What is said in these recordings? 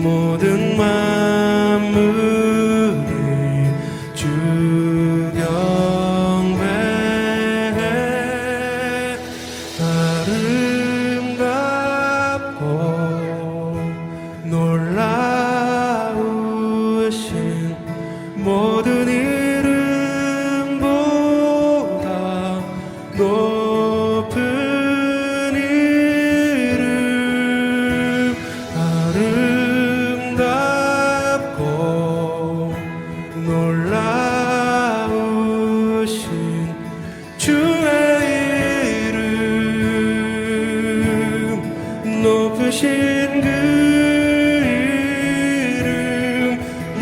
모든 만물이 주 경배해. 아름답고 놀라우신 모든 이름보다 높은 이름, 아름답고 놀라우신 주의 이름, 높으신 그 이름 예수.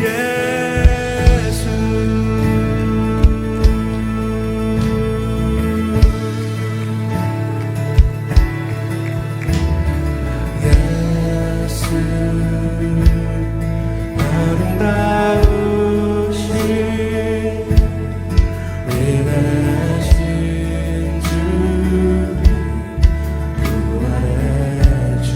예수 아름다우신 위대하신 주, 부활의 주,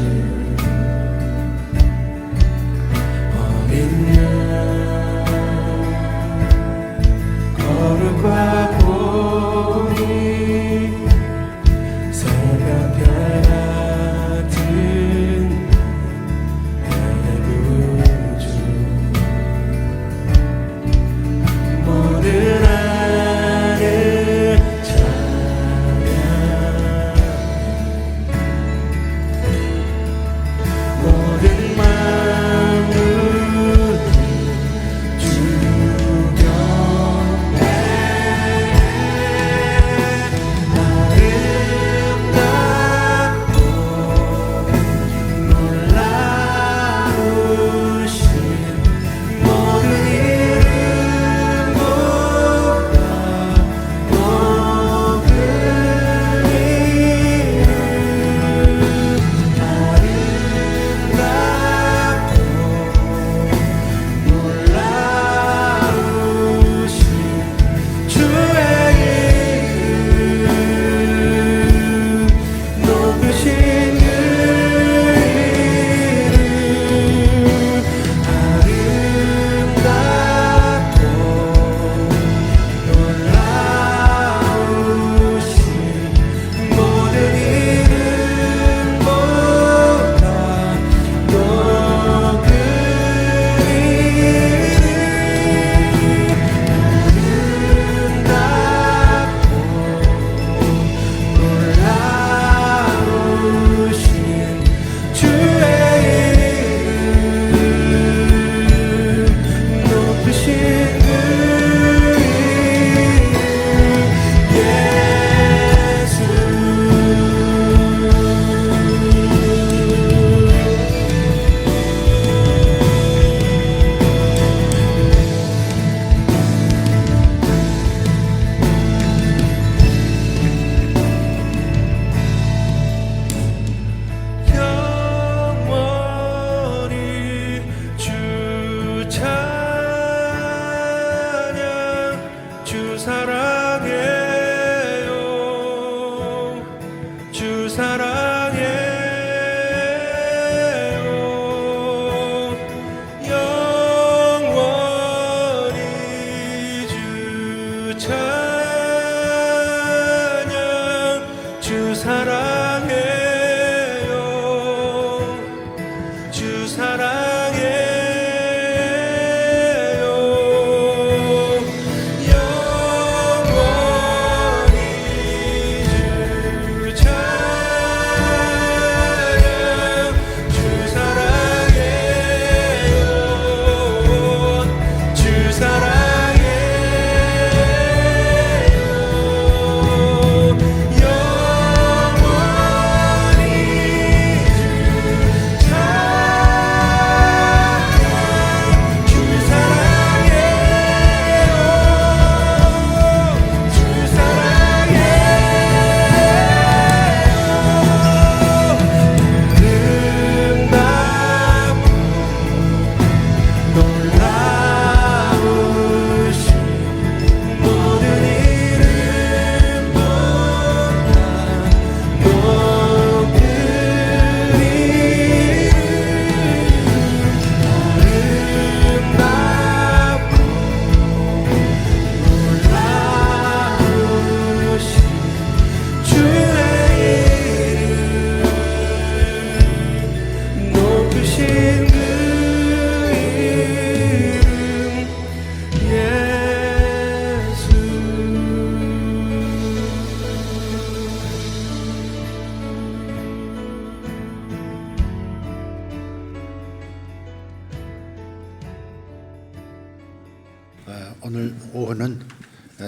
오늘 오후는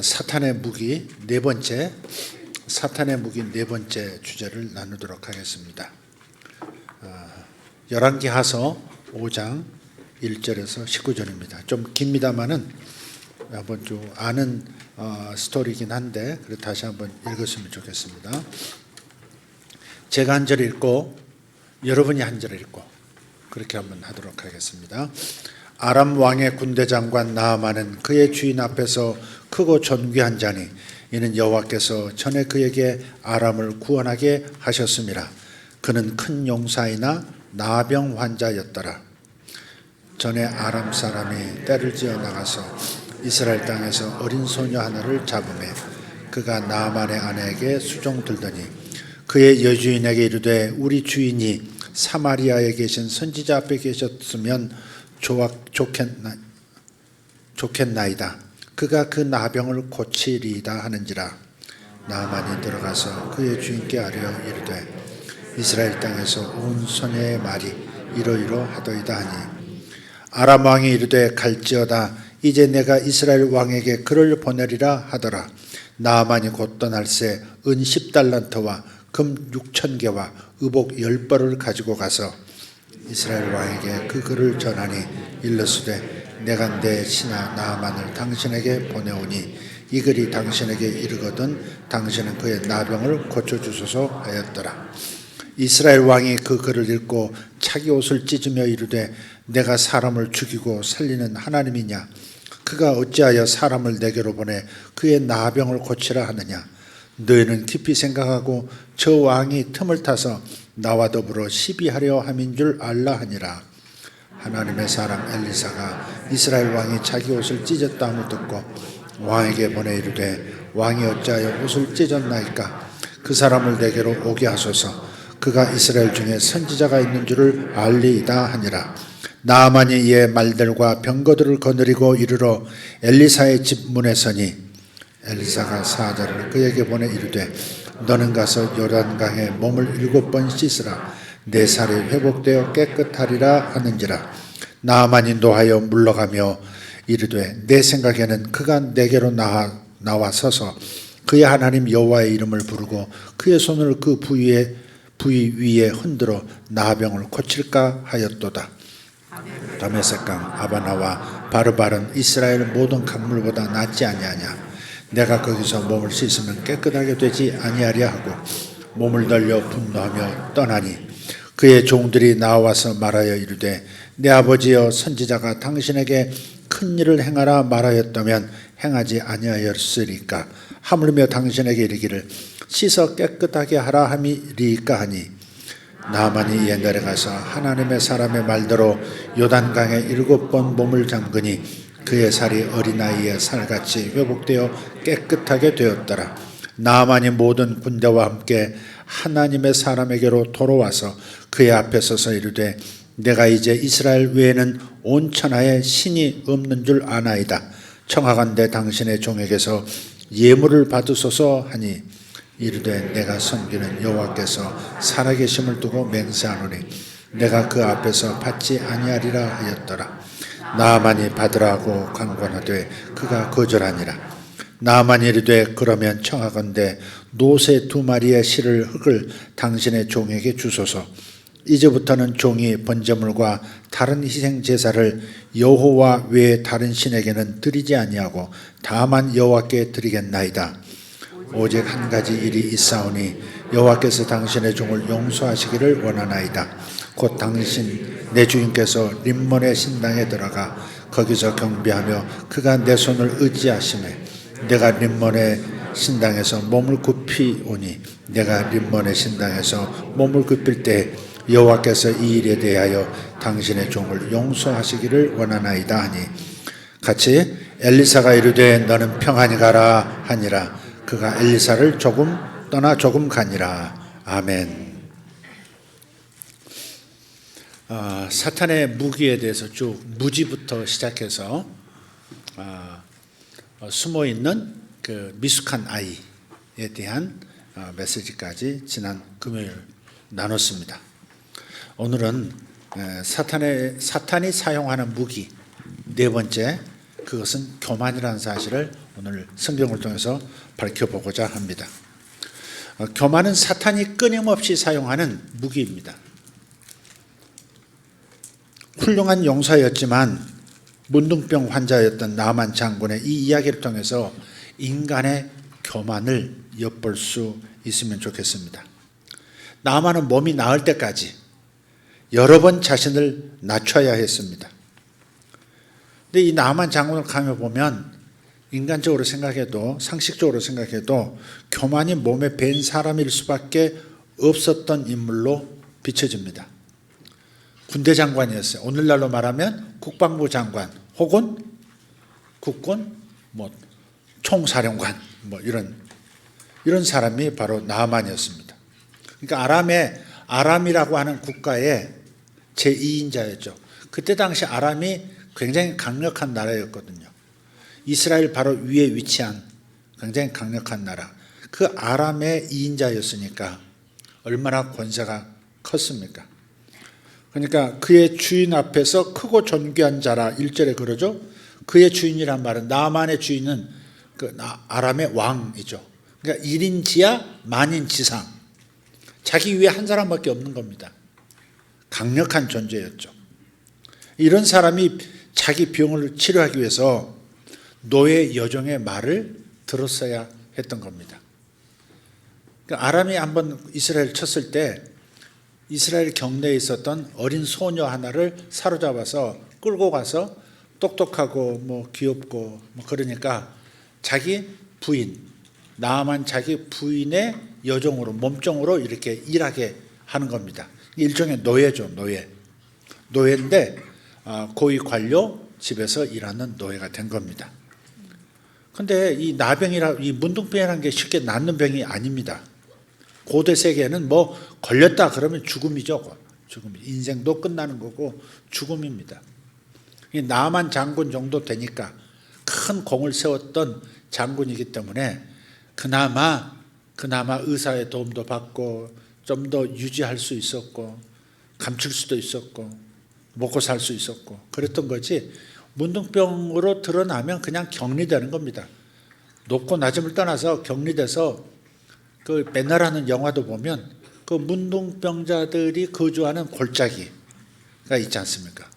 사탄의 무기 네 번째 주제를 나누도록 하겠습니다. 열왕기하서 5장 1절에서 19절입니다. 좀 깁니다만은 한번 좀 아는 스토리이긴 한데 다시 한번 읽었으면 좋겠습니다. 제가 한 절 읽고 여러분이 한 절 읽고 그렇게 한번 하도록 하겠습니다. 아람 왕의 군대 장관 나아만은 그의 주인 앞에서 크고 존귀한 자니 이는 여호와께서 전에 그에게 아람을 구원하게 하셨음이라. 그는 큰 용사이나 나병 환자였더라. 전에 아람 사람이 떼를 지어 나가서 이스라엘 땅에서 어린 소녀 하나를 잡으매 그가 나아만의 아내에게 수종 들더니 그의 여주인에게 이르되 우리 주인이 사마리아에 계신 선지자 앞에 계셨으면 좋겠나이다. 그가 그 나병을 고치리이다 하는지라. 나아만이 들어가서 그의 주인께 아뢰어 이르되 이스라엘 땅에서 온 소녀의 말이 이러이러하더이다 하니 아람 왕이 이르되 갈지어다. 이제 내가 이스라엘 왕에게 글을 보내리라 하더라. 나아만이 곧 떠날새 은 10달란트와 금 6,000개와 의복 10벌을 가지고 가서 이스라엘 왕에게 그 글을 전하니 일러스되 내가 내 신하 나아만을 당신에게 보내오니 이 글이 당신에게 이르거든 당신은 그의 나병을 고쳐주소서 하였더라. 이스라엘 왕이 그 글을 읽고 자기 옷을 찢으며 이르되 내가 사람을 죽이고 살리는 하나님이냐? 그가 어찌하여 사람을 내게로 보내 그의 나병을 고치라 하느냐? 너희는 깊이 생각하고 저 왕이 틈을 타서 나와 더불어 시비하려 함인 줄 알라 하니라. 하나님의 사람 엘리사가 이스라엘 왕이 자기 옷을 찢었다함을 듣고 왕에게 보내 이르되 왕이 어찌하여 옷을 찢었나이까? 그 사람을 내게로 오게 하소서. 그가 이스라엘 중에 선지자가 있는 줄을 알리이다 하니라. 나아만이 이에 말들과 병거들을 거느리고 이르러 엘리사의 집 문에 서니 엘리사가 사자를 그에게 보내 이르되 너는 가서 요단강에 몸을 7번 씻으라. 내 살이 회복되어 깨끗하리라 하는지라. 나아만이 노하여 물러가며 이르되 내 생각에는 그가 내게로 나와 서서 그의 하나님 여호와의 이름을 부르고 그의 손을 그 부위 위에 흔들어 나병을 고칠까 하였도다. 다메섹강 아바나와 바르바른 이스라엘 모든 강물보다 낫지 아니하냐? 내가 거기서 몸을 씻으면 깨끗하게 되지 아니하랴 하고 몸을 돌려 분노하며 떠나니 그의 종들이 나와서 말하여 이르되 내 아버지여 선지자가 당신에게 큰 일을 행하라 말하였다면 행하지 아니하였으리까? 하물며 당신에게 이르기를 씻어 깨끗하게 하라 함이리까 하니 나아만이 이에 내려가서 하나님의 사람의 말대로 요단강에 7번 몸을 잠그니 그의 살이 어린아이의 살같이 회복되어 깨끗하게 되었더라. 나아만이 모든 군대와 함께 하나님의 사람에게로 돌아와서 그의 앞에 서서 이르되 내가 이제 이스라엘 외에는 온 천하에 신이 없는 줄 아나이다. 청하건대 당신의 종에게서 예물을 받으소서 하니 이르되 내가 섬기는 여호와께서 살아계심을 두고 맹세하노니 내가 그 앞에서 받지 아니하리라 하였더라. 나아만이 받으라고 강권하되 그가 거절하니라. 나아만이 이르되 그러면 청하건대 노새 2마리의 실을 흙을 당신의 종에게 주소서. 이제부터는 종이 번제물과 다른 희생 제사를 여호와 외에 다른 신에게는 드리지 아니하고 다만 여호와께 드리겠나이다. 오직 한 가지 일이 있사오니 여호와께서 당신의 종을 용서하시기를 원하나이다. 곧 당신 내 주인께서 림몬의 신당에 들어가 거기서 경배하며 그가 내 손을 의지하시매 내가 림몬의 신당에서 몸을 굽히오니 내가 림몬의 신당에서 몸을 굽힐 때 여호와께서 이 일에 대하여 당신의 종을 용서하시기를 원하나이다 하니 같이 엘리사가 이르되 너는 평안히 가라 하니라. 그가 엘리사를 조금 떠나 조금 가니라. 아멘. 사탄의 무기에 대해서 쭉 무지부터 시작해서 숨어있는 그 미숙한 아이에 대한 메시지까지 지난 금요일 나눴습니다. 오늘은 사탄이 사용하는 무기 네 번째 그것은 교만이라는 사실을 오늘 성경을 통해서 밝혀보고자 합니다. 교만은 사탄이 끊임없이 사용하는 무기입니다. 훌륭한 용사였지만 문둥병 환자였던 나만 장군의 이 이야기를 통해서 인간의 교만을 엿볼 수 있으면 좋겠습니다. 나만은 몸이 나을 때까지 여러 번 자신을 낮춰야 했습니다. 근데 이 나만 장군을 가며 보면 인간적으로 생각해도 상식적으로 생각해도 교만이 몸에 밴 사람일 수밖에 없었던 인물로 비춰집니다. 군대 장관이었어요. 오늘날로 말하면 국방부 장관 혹은 국군 총사령관 이런 사람이 바로 나아만이었습니다. 그러니까 아람이라고 하는 국가의 제2인자였죠. 그때 당시 아람이 굉장히 강력한 나라였거든요. 이스라엘 바로 위에 위치한 굉장히 강력한 나라. 그 아람의 2인자였으니까 얼마나 권세가 컸습니까? 그러니까 그의 주인 앞에서 크고 존귀한 자라 1절에 그러죠. 그의 주인이란 말은 나만의 주인은 그 아람의 왕이죠. 그러니까 1인 지하 만인 지상. 자기 위에 한 사람밖에 없는 겁니다. 강력한 존재였죠. 이런 사람이 자기 병을 치료하기 위해서 노예 여종의 말을 들었어야 했던 겁니다. 그러니까 아람이 한번 이스라엘 쳤을 때 이스라엘 경내에 있었던 어린 소녀 하나를 사로잡아서 끌고 가서 똑똑하고 귀엽고 그러니까 자기 부인 나아만 자기 부인의 여종으로 몸종으로 이렇게 일하게 하는 겁니다. 일종의 노예죠. 노예인데 고위 관료 집에서 일하는 노예가 된 겁니다. 근데 이 이 문둥병이라는 게 쉽게 낫는 병이 아닙니다. 고대 세계에는 걸렸다 그러면 죽음이죠. 인생도 끝나는 거고 죽음입니다. 나만 장군 정도 되니까 큰 공을 세웠던 장군이기 때문에 그나마 의사의 도움도 받고 좀 더 유지할 수 있었고 감출 수도 있었고 먹고 살 수 있었고 그랬던 거지. 문둥병으로 드러나면 그냥 격리되는 겁니다. 높고 낮음을 떠나서 격리돼서 그 맨날 하는 영화도 보면 그 문둥병자들이 거주하는 골짜기가 있지 않습니까?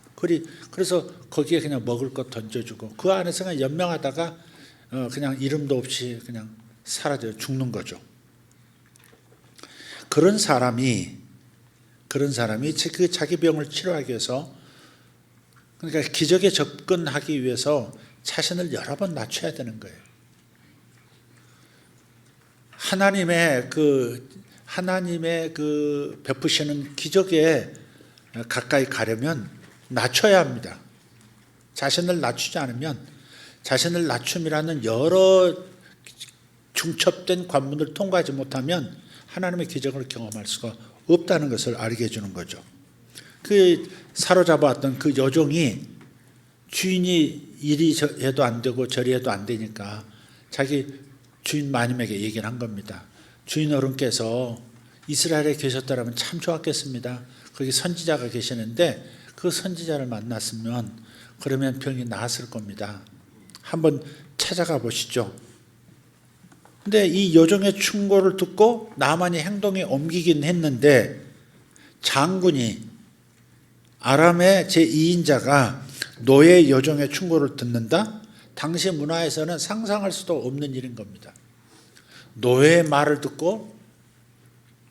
그래서 거기에 그냥 먹을 것 던져주고 그 안에서 그냥 연명하다가 그냥 이름도 없이 그냥 사라져 죽는 거죠. 그런 사람이 그 자기 병을 치료하기 위해서 그러니까 기적에 접근하기 위해서 자신을 여러 번 낮춰야 되는 거예요. 하나님의 그 베푸시는 기적에 가까이 가려면 낮춰야 합니다. 자신을 낮추지 않으면 자신을 낮춤이라는 여러 중첩된 관문을 통과하지 못하면 하나님의 기적을 경험할 수가 없다는 것을 알게 해주는 거죠. 그 사로잡아왔던 그 여종이 주인이 이리 해도 안 되고 저리 해도 안 되니까 자기 주인 마님에게 얘기를 한 겁니다. 주인 어른께서 이스라엘에 계셨더라면 참 좋았겠습니다. 거기 선지자가 계시는데 그 선지자를 만났으면 그러면 병이 나았을 겁니다. 한번 찾아가 보시죠. 근데 이 여종의 충고를 듣고 나만이 행동에 옮기긴 했는데 장군이 아람의 제2인자가 노예 여종의 충고를 듣는다? 당시 문화에서는 상상할 수도 없는 일인 겁니다. 노예의 말을 듣고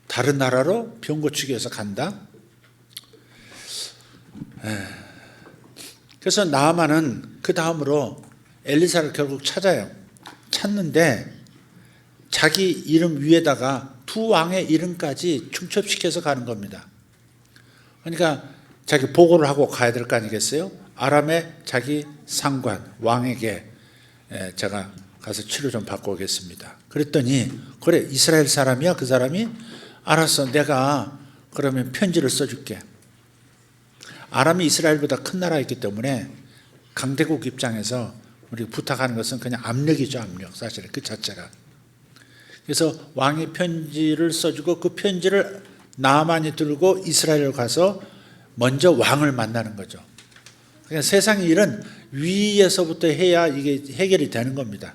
다른 나라로 병 고치기 위해서 간다? 그래서 나아만은 그 다음으로 엘리사를 결국 찾아요. 찾는데 자기 이름 위에다가 두 왕의 이름까지 충첩시켜서 가는 겁니다. 그러니까 자기 보고를 하고 가야 될 거 아니겠어요? 아람의 자기 상관 왕에게 제가 가서 치료 좀 받고 오겠습니다. 그랬더니 그래 이스라엘 사람이야? 그 사람이? 알았어, 내가 그러면 편지를 써줄게. 아람이 이스라엘보다 큰 나라였기 때문에 강대국 입장에서 우리 부탁하는 것은 그냥 압력이죠. 압력. 사실 그 자체가. 그래서 왕이 편지를 써주고 그 편지를 나아만이 들고 이스라엘로 가서 먼저 왕을 만나는 거죠. 그러니까 세상의 일은 위에서부터 해야 이게 해결이 되는 겁니다.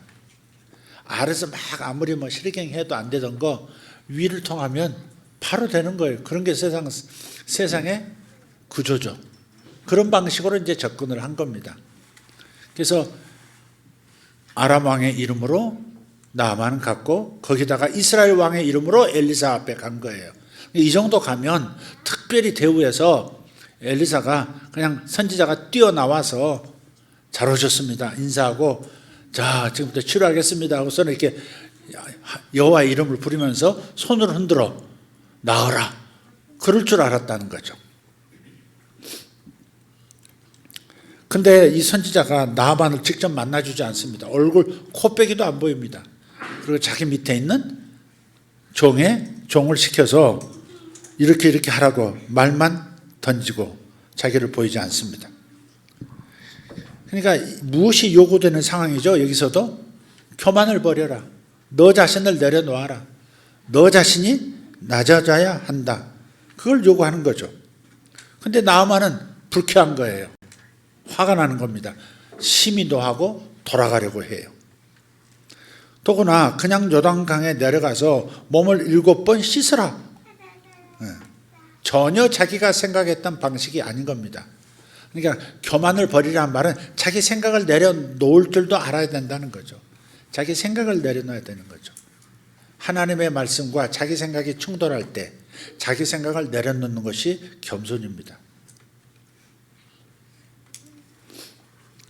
아래서 막 아무리 뭐 실갱해도 안 되던 거 위를 통하면 바로 되는 거예요. 그런 게 세상의 구조죠. 그런 방식으로 이제 접근을 한 겁니다. 그래서 아람 왕의 이름으로 나아만은 갔고 거기다가 이스라엘 왕의 이름으로 엘리사 앞에 간 거예요. 이 정도 가면 특별히 대우해서 엘리사가 그냥 선지자가 뛰어나와서 잘 오셨습니다 인사하고 자 지금부터 치료하겠습니다 하고서는 이렇게 여호와의 이름을 부르면서 손을 흔들어 나으라 그럴 줄 알았다는 거죠. 근데 이 선지자가 나아만을 직접 만나주지 않습니다. 얼굴 코빼기도 안 보입니다. 그리고 자기 밑에 있는 종을 시켜서 이렇게 하라고 말만 던지고 자기를 보이지 않습니다. 그러니까 무엇이 요구되는 상황이죠? 여기서도 교만을 버려라. 너 자신을 내려놓아라. 너 자신이 낮아져야 한다. 그걸 요구하는 거죠. 근데 나아만은 불쾌한 거예요. 화가 나는 겁니다. 심히 노하고 돌아가려고 해요. 더구나 그냥 요단강에 내려가서 몸을 7번 씻으라. 전혀 자기가 생각했던 방식이 아닌 겁니다. 그러니까 교만을 버리라는 말은 자기 생각을 내려놓을 줄도 알아야 된다는 거죠. 자기 생각을 내려놔야 되는 거죠. 하나님의 말씀과 자기 생각이 충돌할 때 자기 생각을 내려놓는 것이 겸손입니다.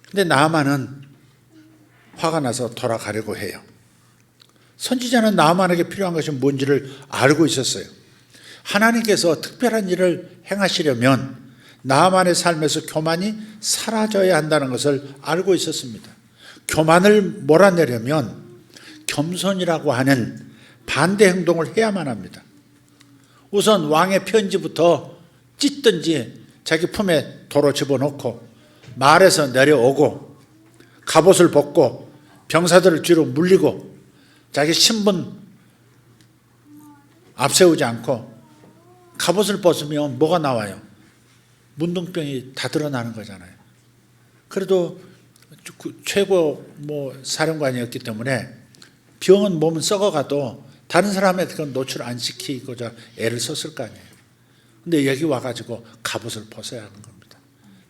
근데 나아만은 화가 나서 돌아가려고 해요. 선지자는 나아만에게 필요한 것이 뭔지를 알고 있었어요. 하나님께서 특별한 일을 행하시려면 나아만의 삶에서 교만이 사라져야 한다는 것을 알고 있었습니다. 교만을 몰아내려면 겸손이라고 하는 반대 행동을 해야만 합니다. 우선 왕의 편지부터 찢든지 자기 품에 도로 집어넣고 말에서 내려오고 갑옷을 벗고 병사들을 뒤로 물리고 자기 신분 앞세우지 않고 갑옷을 벗으면 뭐가 나와요? 문둥병이 다 드러나는 거잖아요. 그래도 최고 사령관이었기 때문에 병은 몸은 썩어가도 다른 사람한테 그건 노출 안 시키고자 애를 썼을 거 아니에요. 근데 여기 와가지고 갑옷을 벗어야 하는 겁니다.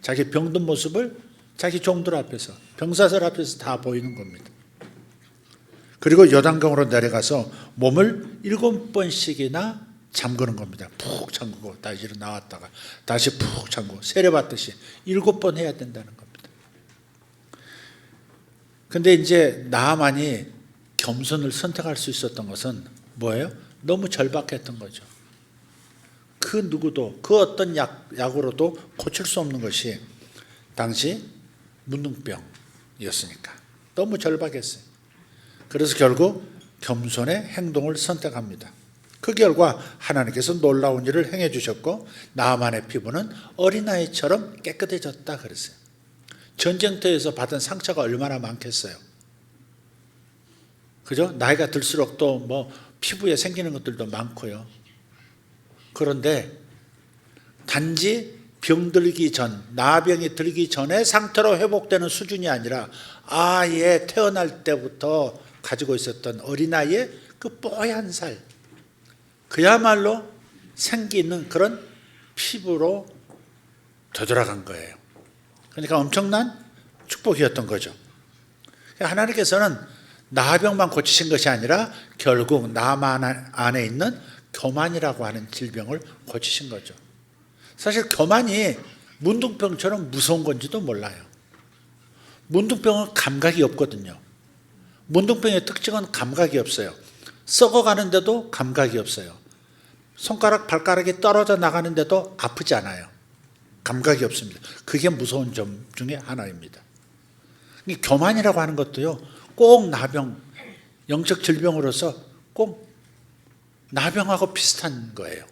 자기 병든 모습을 자기 종들 앞에서 병사들 앞에서 다 보이는 겁니다. 그리고 요단강으로 내려가서 몸을 7번씩이나 잠그는 겁니다. 푹 잠그고 다시 나왔다가 다시 푹 잠그고 세례받듯이 7번 해야 된다는 겁니다. 근데 이제 나아만이 겸손을 선택할 수 있었던 것은 뭐예요? 너무 절박했던 거죠. 그 누구도 그 어떤 약으로도 고칠 수 없는 것이 당시 문둥병이었으니까 너무 절박했어요. 그래서 결국 겸손의 행동을 선택합니다. 그 결과 하나님께서 놀라운 일을 행해 주셨고 나아만의 피부는 어린아이처럼 깨끗해졌다 그랬어요. 전쟁터에서 받은 상처가 얼마나 많겠어요. 그죠? 나이가 들수록 또 피부에 생기는 것들도 많고요. 그런데 단지 병들기 전, 나병이 들기 전에 상태로 회복되는 수준이 아니라 아예 태어날 때부터 가지고 있었던 어린아이의 그 뽀얀 살, 그야말로 생기는 그런 피부로 되돌아간 거예요. 그러니까 엄청난 축복이었던 거죠. 하나님께서는 나병만 고치신 것이 아니라 결국 나아만 안에 있는 교만이라고 하는 질병을 고치신 거죠. 사실 교만이 문둥병처럼 무서운 건지도 몰라요. 문둥병은 감각이 없거든요. 문둥병의 특징은 감각이 없어요. 썩어가는데도 감각이 없어요. 손가락, 발가락이 떨어져 나가는데도 아프지 않아요. 감각이 없습니다. 그게 무서운 점 중에 하나입니다. 교만이라고 하는 것도요, 꼭 나병, 영적 질병으로서 꼭 나병하고 비슷한 거예요.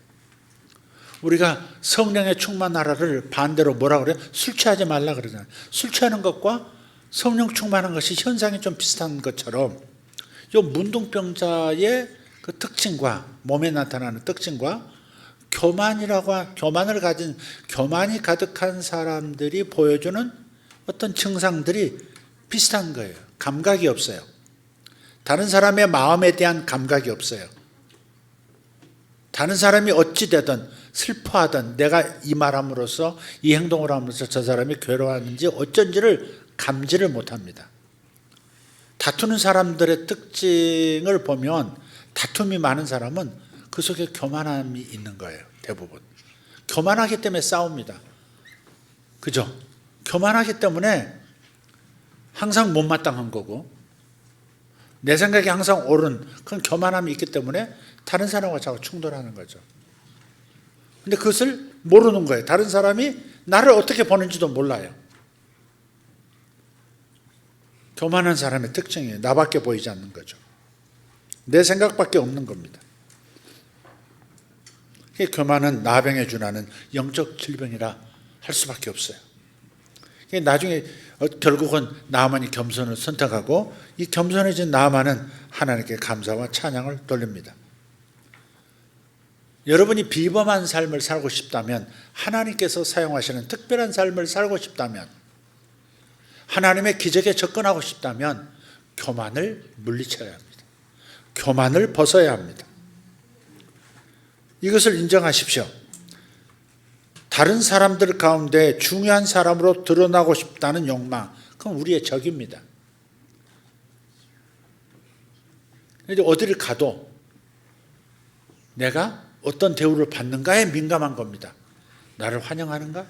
우리가 성령의 충만하라를 반대로 뭐라 그래요? 술 취하지 말라 그러잖아요. 술 취하는 것과 성령 충만한 것이 현상이 좀 비슷한 것처럼 이 문둥병자의 그 특징과 몸에 나타나는 특징과 교만을 가진 교만이 가득한 사람들이 보여주는 어떤 증상들이 비슷한 거예요. 감각이 없어요. 다른 사람의 마음에 대한 감각이 없어요. 다른 사람이 어찌 되든 슬퍼하든 내가 이 말함으로써 이 행동을 함으로써 저 사람이 괴로워하는지 어쩐지를 감지를 못합니다. 다투는 사람들의 특징을 보면 다툼이 많은 사람은 그 속에 교만함이 있는 거예요. 대부분. 교만하기 때문에 싸웁니다. 그죠? 교만하기 때문에 항상 못마땅한 거고 내 생각이 항상 옳은 그런 교만함이 있기 때문에 다른 사람과 자꾸 충돌하는 거죠. 근데 그것을 모르는 거예요. 다른 사람이 나를 어떻게 보는지도 몰라요. 교만한 사람의 특징이에요. 나밖에 보이지 않는 거죠. 내 생각밖에 없는 겁니다. 교만은 나병에 준하는 영적 질병이라 할 수밖에 없어요. 나중에 결국은 나아만이 겸손을 선택하고 이 겸손해진 나아만은 하나님께 감사와 찬양을 돌립니다. 여러분이 비범한 삶을 살고 싶다면, 하나님께서 사용하시는 특별한 삶을 살고 싶다면, 하나님의 기적에 접근하고 싶다면 교만을 물리쳐야 합니다. 교만을 벗어야 합니다. 이것을 인정하십시오. 다른 사람들 가운데 중요한 사람으로 드러나고 싶다는 욕망, 그건 우리의 적입니다. 그런데 어디를 가도 내가 어떤 대우를 받는가에 민감한 겁니다. 나를 환영하는가?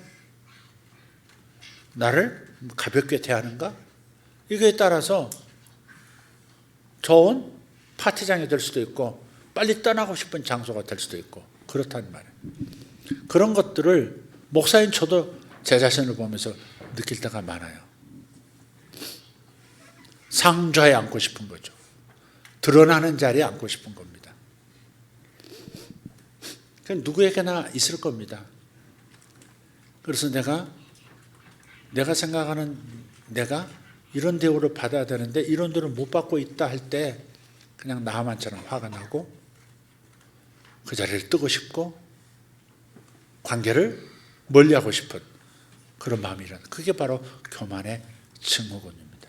나를 가볍게 대하는가? 이거에 따라서 좋은 파티장이 될 수도 있고 빨리 떠나고 싶은 장소가 될 수도 있고 그렇단 말이에요. 그런 것들을 목사인 저도 제 자신을 보면서 느낄 때가 많아요. 상좌에 앉고 싶은 거죠. 드러나는 자리에 앉고 싶은 겁니다. 그건 누구에게나 있을 겁니다. 그래서 내가 생각하는 내가 이런 대우를 받아야 되는데 이런 대우를 못 받고 있다 할 때 그냥 나하만처럼 화가 나고 그 자리를 뜨고 싶고 관계를 멀리하고 싶은 그런 마음이라는, 그게 바로 교만의 증후군입니다.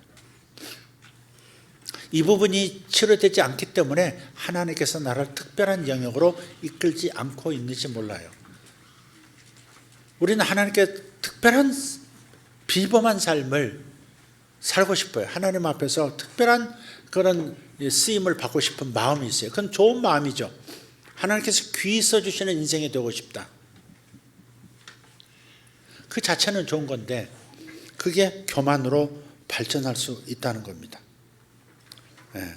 이 부분이 치료되지 않기 때문에 하나님께서 나를 특별한 영역으로 이끌지 않고 있는지 몰라요. 우리는 하나님께 특별한 비범한 삶을 살고 싶어요. 하나님 앞에서 특별한 그런 쓰임을 받고 싶은 마음이 있어요. 그건 좋은 마음이죠. 하나님께서 귀히 써주시는 인생이 되고 싶다. 그 자체는 좋은 건데 그게 교만으로 발전할 수 있다는 겁니다. 네.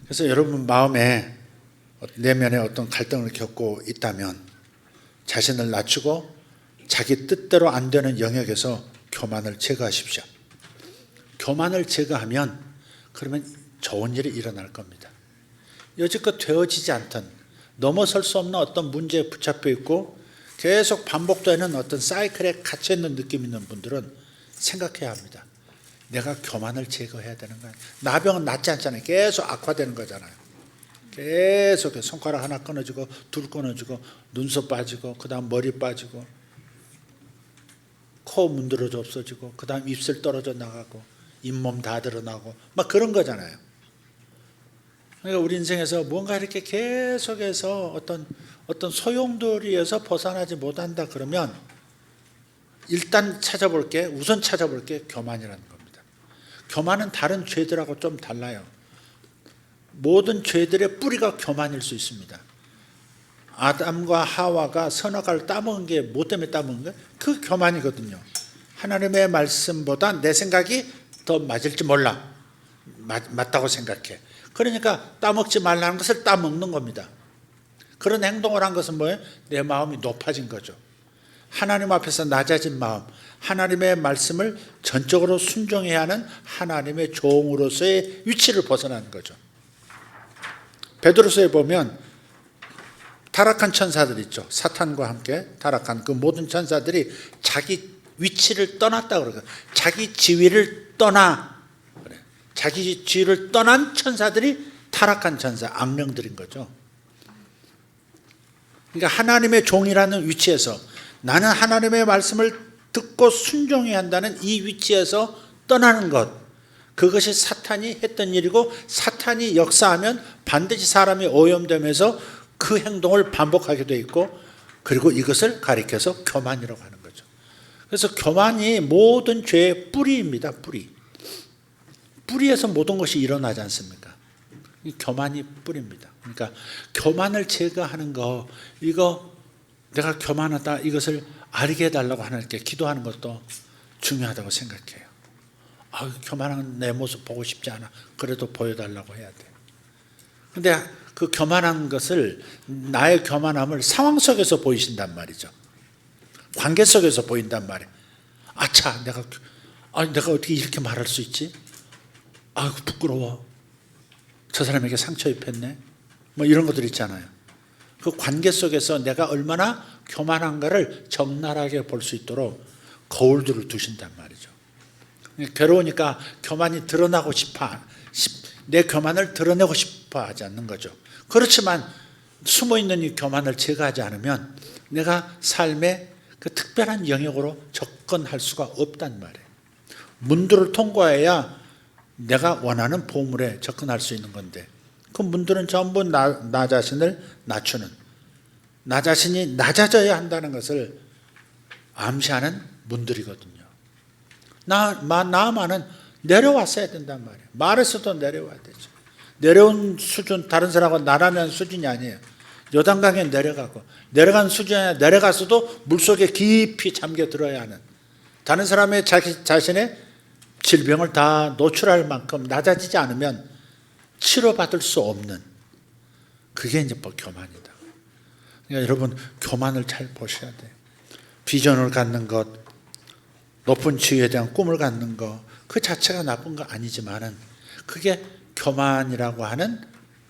그래서 여러분 마음에 내면에 어떤 갈등을 겪고 있다면 자신을 낮추고 자기 뜻대로 안 되는 영역에서 교만을 제거하십시오. 교만을 제거하면 그러면 좋은 일이 일어날 겁니다. 여지껏 되어지지 않던, 넘어설 수 없는 어떤 문제에 붙잡혀 있고 계속 반복되는 어떤 사이클에 갇혀 있는 느낌 있는 분들은 생각해야 합니다. 내가 교만을 제거해야 되는 거야. 나병은 낫지 않잖아요. 계속 악화되는 거잖아요. 계속 손가락 하나 끊어지고 둘 끊어지고 눈썹 빠지고 그 다음 머리 빠지고 코 문드러져 없어지고 그 다음 입술 떨어져 나가고 잇몸 다 드러나고 막 그런 거잖아요. 그러니까 우리 인생에서 뭔가 이렇게 계속해서 어떤 소용돌이에서 벗어나지 못한다 그러면 일단 우선 찾아볼 게 교만이라는 겁니다. 교만은 다른 죄들하고 좀 달라요. 모든 죄들의 뿌리가 교만일 수 있습니다. 아담과 하와가 선악과를 따먹은 게 뭐 때문에 따먹은 거예요? 그 교만이거든요. 하나님의 말씀보다 내 생각이 더 맞을지 몰라. 맞다고 생각해. 그러니까 따먹지 말라는 것을 따먹는 겁니다. 그런 행동을 한 것은 뭐예요? 내 마음이 높아진 거죠. 하나님 앞에서 낮아진 마음, 하나님의 말씀을 전적으로 순종해야 하는 하나님의 종으로서의 위치를 벗어나는 거죠. 베드로서에 보면 타락한 천사들 있죠. 사탄과 함께 타락한 그 모든 천사들이 자기 위치를 떠났다 그러고 자기 지위를 자기 지위를 떠난 천사들이 타락한 천사, 악령들인 거죠. 그러니까 하나님의 종이라는 위치에서 나는 하나님의 말씀을 듣고 순종해야 한다는 이 위치에서 떠나는 것, 그것이 사탄이 했던 일이고 사탄이 역사하면 반드시 사람이 오염되면서 그 행동을 반복하게 돼 있고 그리고 이것을 가리켜서 교만이라고 하는 거죠. 그래서 교만이 모든 죄의 뿌리입니다. 뿌리에서 모든 것이 일어나지 않습니까? 이 교만이 뿌리입니다. 그러니까 교만을 제거하는 거, 이거 내가 교만하다 이것을 알게 해달라고 하나님께 기도하는 것도 중요하다고 생각해요. 교만한 내 모습 보고 싶지 않아. 그래도 보여달라고 해야 돼. 근데 그 교만한 것을, 나의 교만함을 상황 속에서 보이신단 말이죠. 관계 속에서 보인단 말이에요. 아차, 내가 어떻게 이렇게 말할 수 있지? 아이고, 부끄러워. 저 사람에게 상처 입혔네. 뭐 이런 것들 있잖아요. 그 관계 속에서 내가 얼마나 교만한가를 적나라하게 볼 수 있도록 거울들을 두신단 말이죠. 괴로우니까 교만이 드러나고 내 교만을 드러내고 싶어 하지 않는 거죠. 그렇지만 숨어있는 이 교만을 제거하지 않으면 내가 삶의 그 특별한 영역으로 접근할 수가 없단 말이에요. 문들을 통과해야 내가 원하는 보물에 접근할 수 있는 건데, 그 문들은 전부 나 자신을 낮추는, 나 자신이 낮아져야 한다는 것을 암시하는 문들이거든요. 나만은 내려왔어야 된단 말이에요. 말에서도 내려와야 되죠. 내려온 수준, 다른 사람하고 나라면 수준이 아니에요. 요단강에 내려가고, 내려간 수준이 아니라 내려가서도 물속에 깊이 잠겨 들어야 하는, 다른 사람의 자기 자신의 질병을 다 노출할 만큼 낮아지지 않으면 치료받을 수 없는, 그게 이제 교만이다. 그러니까 여러분, 교만을 잘 보셔야 돼요. 비전을 갖는 것, 높은 지위에 대한 꿈을 갖는 것, 그 자체가 나쁜 거 아니지만은 그게 교만이라고 하는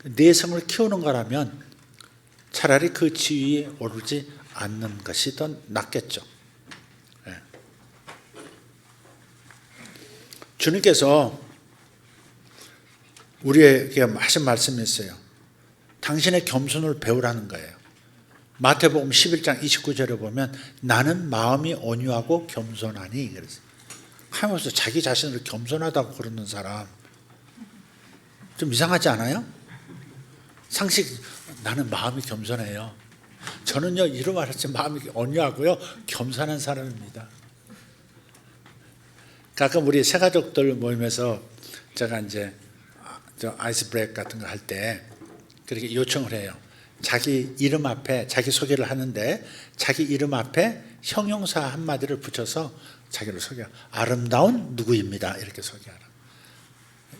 내성을 키우는 거라면 차라리 그 지위에 오르지 않는 것이 더 낫겠죠. 주님께서 우리에게 하신 말씀이 있어요. 당신의 겸손을 배우라는 거예요. 마태복음 11장 29절에 보면 나는 마음이 온유하고 겸손하니 그랬어요. 하면서 자기 자신을 겸손하다고 그러는 사람 좀 이상하지 않아요? 상식, 나는 마음이 겸손해요. 저는요, 이런 말했지, 마음이 온유하고요 겸손한 사람입니다. 가끔 우리 새가족들 모임에서 제가 이제 아이스 브레이크 같은 거 할 때 그렇게 요청을 해요. 자기 이름 앞에 자기 소개를 하는데 자기 이름 앞에 형용사 한마디를 붙여서 자기를 소개하라. 아름다운 누구입니다. 이렇게 소개하라.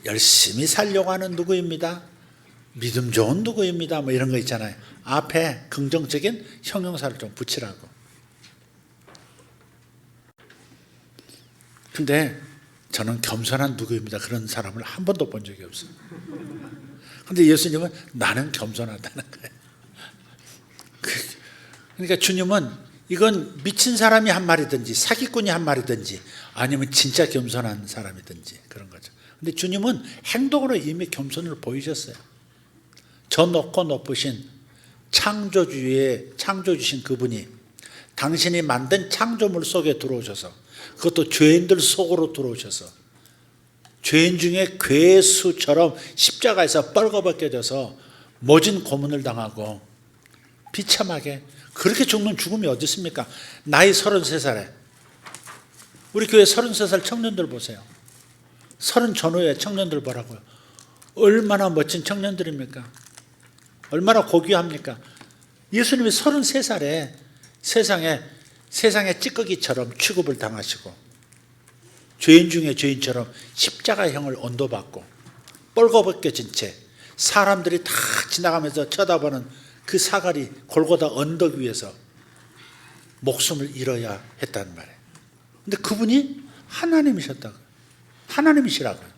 열심히 살려고 하는 누구입니다. 믿음 좋은 누구입니다. 뭐 이런 거 있잖아요. 앞에 긍정적인 형용사를 좀 붙이라고. 근데 저는 겸손한 누구입니다. 그런 사람을 한 번도 본 적이 없어요. 근데 예수님은 나는 겸손하다는 거예요. 그러니까 주님은 이건 미친 사람이 한 말이든지 사기꾼이 한 말이든지 아니면 진짜 겸손한 사람이든지 그런 거죠. 근데 주님은 행동으로 이미 겸손을 보이셨어요. 저 높고 높으신 창조주신 그분이 당신이 만든 창조물 속에 들어오셔서, 그것도 죄인들 속으로 들어오셔서 죄인 중에 괴수처럼 십자가에서 뻘거벗겨져서 모진 고문을 당하고 비참하게 그렇게 죽는 죽음이 어디 있습니까? 나이 33살에 우리 교회 33살 청년들 보세요. 30 전후의 청년들 보라고요. 얼마나 멋진 청년들입니까? 얼마나 고귀합니까? 예수님이 33살에 세상의 찌꺼기처럼 취급을 당하시고 죄인 중에 죄인처럼 십자가형을 언도받고 뻘거벗겨진 채 사람들이 다 지나가면서 쳐다보는 그 사거리 골고다 언덕 위에서 목숨을 잃어야 했단 말이에요. 근데 그분이 하나님이셨다고요. 하나님이시라고요.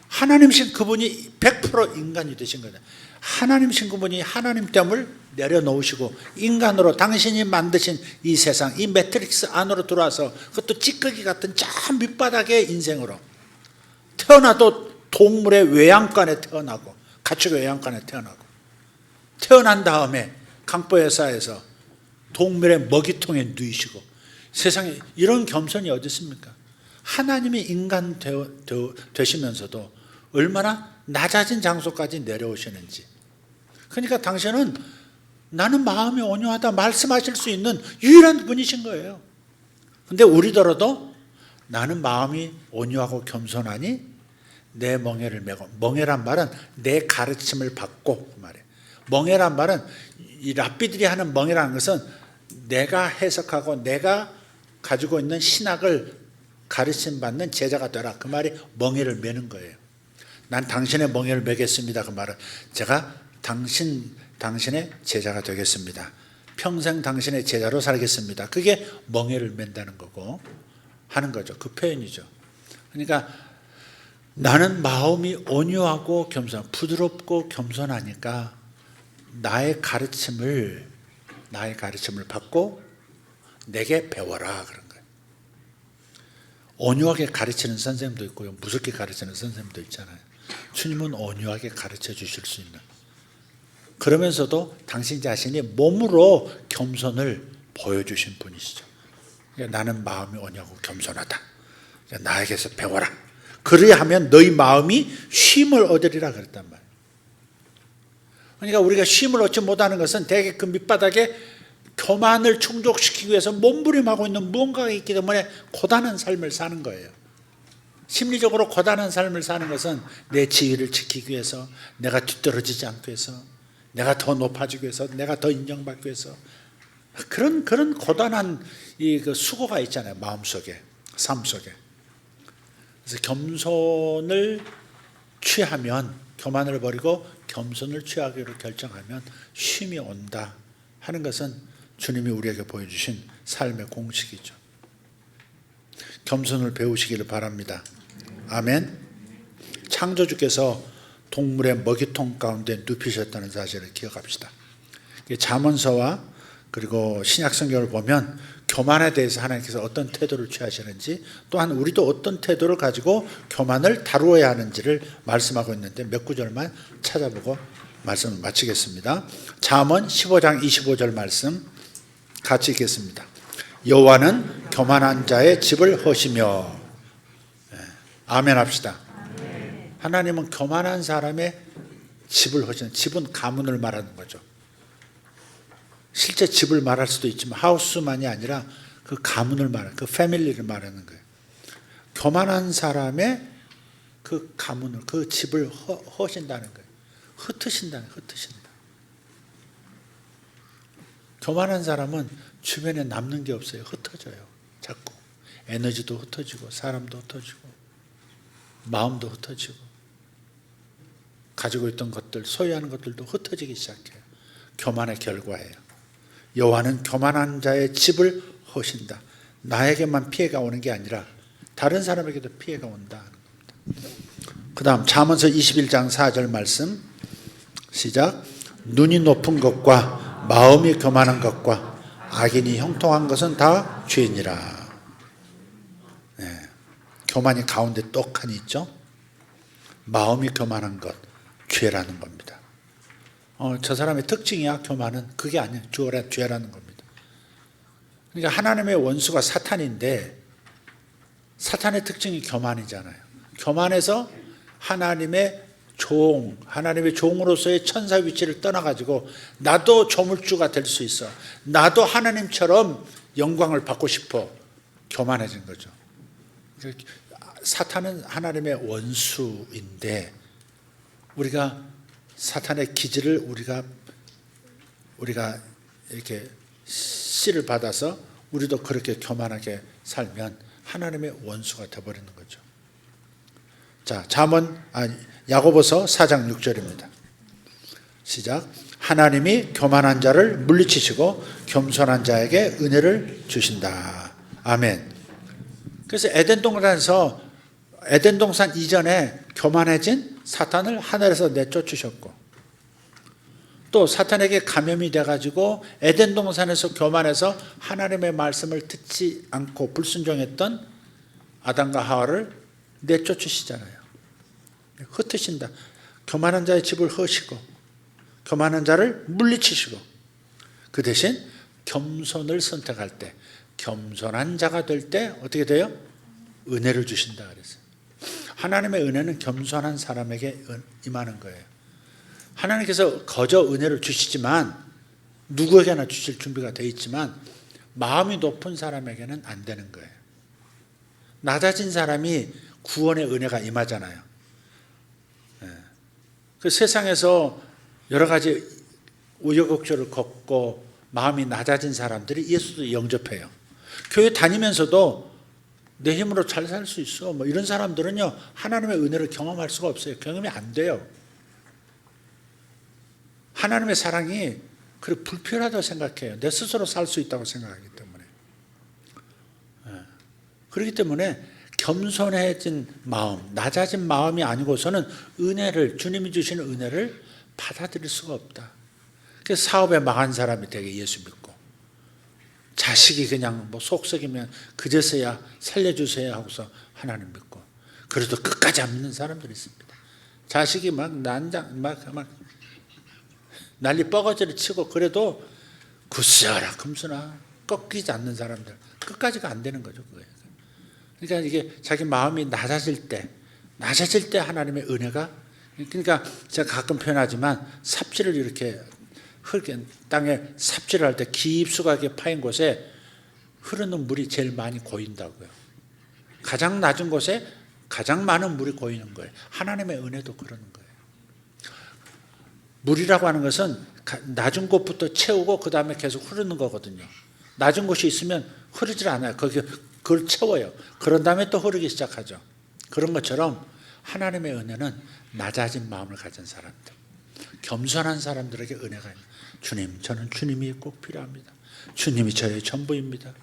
하나님이신 그분이 100% 인간이 되신 거예요. 하나님이신 그분이 하나님 됨을 내려놓으시고 인간으로 당신이 만드신 이 세상, 이 매트릭스 안으로 들어와서, 그것도 찌꺼기 같은 저 밑바닥의 인생으로 태어나도 동물의 외양간에 태어나고 가축의 외양간에 태어나고 태어난 다음에 강보회사에서 동물의 먹이통에 누이시고 세상에 이런 겸손이 어디 있습니까? 하나님이 인간 되시면서도 얼마나 낮아진 장소까지 내려오시는지. 그러니까 당신은 나는 마음이 온유하다 말씀하실 수 있는 유일한 분이신 거예요. 근데 우리더라도 나는 마음이 온유하고 겸손하니 내 멍에를 메고, 멍에란 말은 내 가르침을 받고 그 말이에요. 멍에란 말은 이 랍비들이 하는 멍에라는 것은 내가 해석하고 내가 가지고 있는 신학을 가르침 받는 제자가 되라. 그 말이 멍에를 메는 거예요. 난 당신의 멍에를 메겠습니다. 그 말은 제가 당신의 제자가 되겠습니다. 평생 당신의 제자로 살겠습니다. 그게 멍에를 맨다는 거고 하는 거죠. 그 표현이죠. 그러니까 나는 마음이 온유하고 부드럽고 겸손하니까 나의 가르침을 받고 내게 배워라 그런 거예요. 온유하게 가르치는 선생님도 있고요. 무섭게 가르치는 선생님도 있잖아요. 주님은 온유하게 가르쳐 주실 수 있는. 그러면서도 당신 자신이 몸으로 겸손을 보여주신 분이시죠. 그러니까 나는 마음이 온유하고 겸손하다. 그러니까 나에게서 배워라. 그리하면 너희 마음이 쉼을 얻으리라 그랬단 말이에요. 그러니까 우리가 쉼을 얻지 못하는 것은 대개 그 밑바닥에 교만을 충족시키기 위해서 몸부림하고 있는 무언가가 있기 때문에 고단한 삶을 사는 거예요. 심리적으로 고단한 삶을 사는 것은 내 지위를 지키기 위해서, 내가 뒤떨어지지 않기 위해서, 내가 더 높아지기 위해서, 내가 더 인정받기 위해서 그런 고단한 그 수고가 있잖아요. 마음속에, 삶 속에. 그래서 겸손을 취하면, 교만을 버리고 겸손을 취하기로 결정하면 쉼이 온다 하는 것은 주님이 우리에게 보여주신 삶의 공식이죠. 겸손을 배우시기를 바랍니다. 아멘. 창조주께서 동물의 먹이통 가운데 눕히셨다는 사실을 기억합시다. 잠언서와 그리고 신약 성경을 보면 교만에 대해서 하나님께서 어떤 태도를 취하시는지, 또한 우리도 어떤 태도를 가지고 교만을 다루어야 하는지를 말씀하고 있는데 몇 구절만 찾아보고 말씀을 마치겠습니다. 잠언 15장 25절 말씀 같이 읽겠습니다. 여호와는 교만한 자의 집을 허시며. 아멘 합시다. 하나님은 교만한 사람의 집을 허시는, 집은 가문을 말하는 거죠. 실제 집을 말할 수도 있지만 하우스만이 아니라 그 가문을 말하는, 그 패밀리를 말하는 거예요. 교만한 사람의 그 가문을, 그 집을 허신다는 거예요. 흩으신다. 교만한 사람은 주변에 남는 게 없어요. 흩어져요. 자꾸 에너지도 흩어지고 사람도 흩어지고 마음도 흩어지고 가지고 있던 것들, 소유하는 것들도 흩어지기 시작해요. 교만의 결과예요. 여호와는 교만한 자의 집을 허신다. 나에게만 피해가 오는 게 아니라 다른 사람에게도 피해가 온다 하는 겁니다. 그 다음 잠언서 21장 4절 말씀 시작. 눈이 높은 것과 마음이 교만한 것과 악인이 형통한 것은 다 죄니라. 네. 교만이 가운데 떡하니 있죠. 마음이 교만한 것, 죄라는 겁니다. 저 사람의 특징이야 교만은. 그게 아니에요. 죄라는 겁니다. 그러니까 하나님의 원수가 사탄인데 사탄의 특징이 교만이잖아요. 교만해서 하나님의 종으로서의 천사 위치를 떠나가지고 나도 조물주가 될 수 있어, 나도 하나님처럼 영광을 받고 싶어, 교만해진 거죠. 사탄은 하나님의 원수인데 우리가 사탄의 기질을 우리가 이렇게 씨를 받아서 우리도 그렇게 교만하게 살면 하나님의 원수가 되어버리는 거죠. 자, 야고보서 4장 6절입니다. 시작. 하나님이 교만한 자를 물리치시고 겸손한 자에게 은혜를 주신다. 아멘. 그래서 에덴 동산 이전에 교만해진 사탄을 하늘에서 내쫓으셨고, 또 사탄에게 감염이 돼가지고 에덴 동산에서 교만해서 하나님의 말씀을 듣지 않고 불순종했던 아담과 하와를 내쫓으시잖아요. 흩으신다. 교만한 자의 집을 허시고 교만한 자를 물리치시고, 그 대신 겸손을 선택할 때, 겸손한 자가 될 때 어떻게 돼요? 은혜를 주신다 그랬어요. 하나님의 은혜는 겸손한 사람에게 임하는 거예요. 하나님께서 거저 은혜를 주시지만 누구에게나 주실 준비가 되어 있지만 마음이 높은 사람에게는 안 되는 거예요. 낮아진 사람이 구원의 은혜가 임하잖아요. 그 세상에서 여러 가지 우여곡절을 겪고 마음이 낮아진 사람들이 예수도 영접해요. 교회 다니면서도 내 힘으로 잘 살 수 있어 뭐 이런 사람들은요 하나님의 은혜를 경험할 수가 없어요. 경험이 안 돼요. 하나님의 사랑이 그렇게 불필요하다고 생각해요. 내 스스로 살 수 있다고 생각하기 때문에. 그렇기 때문에 겸손해진 마음, 낮아진 마음이 아니고서는 은혜를, 주님이 주시는 은혜를 받아들일 수가 없다. 그래서 사업에 망한 사람이 되게 예수 믿고 자식이 그냥 뭐 속썩이면 그제서야 살려주세요 하고서 하나님 믿고 그래도 끝까지 안 믿는 사람들이 있습니다. 자식이 막 난리 뻐거지를 치고 그래도 굳세어라 금수나 꺾이지 않는 사람들 끝까지가 안 되는 거죠. 그거예요. 그러니까 이게 자기 마음이 낮아질 때 하나님의 은혜가 그러니까 제가 가끔 표현하지만 삽질을 이렇게 땅에 삽질을 할 때 깊숙하게 파인 곳에 흐르는 물이 제일 많이 고인다고요. 가장 낮은 곳에 가장 많은 물이 고이는 거예요. 하나님의 은혜도 그러는 거예요. 물이라고 하는 것은 낮은 곳부터 채우고 그 다음에 계속 흐르는 거거든요. 낮은 곳이 있으면 흐르질 않아요. 그걸 채워요. 그런 다음에 또 흐르기 시작하죠. 그런 것처럼 하나님의 은혜는 낮아진 마음을 가진 사람들, 겸손한 사람들에게 은혜가 있는 주님, 저는 주님이 꼭 필요합니다. 주님이 저의 전부입니다.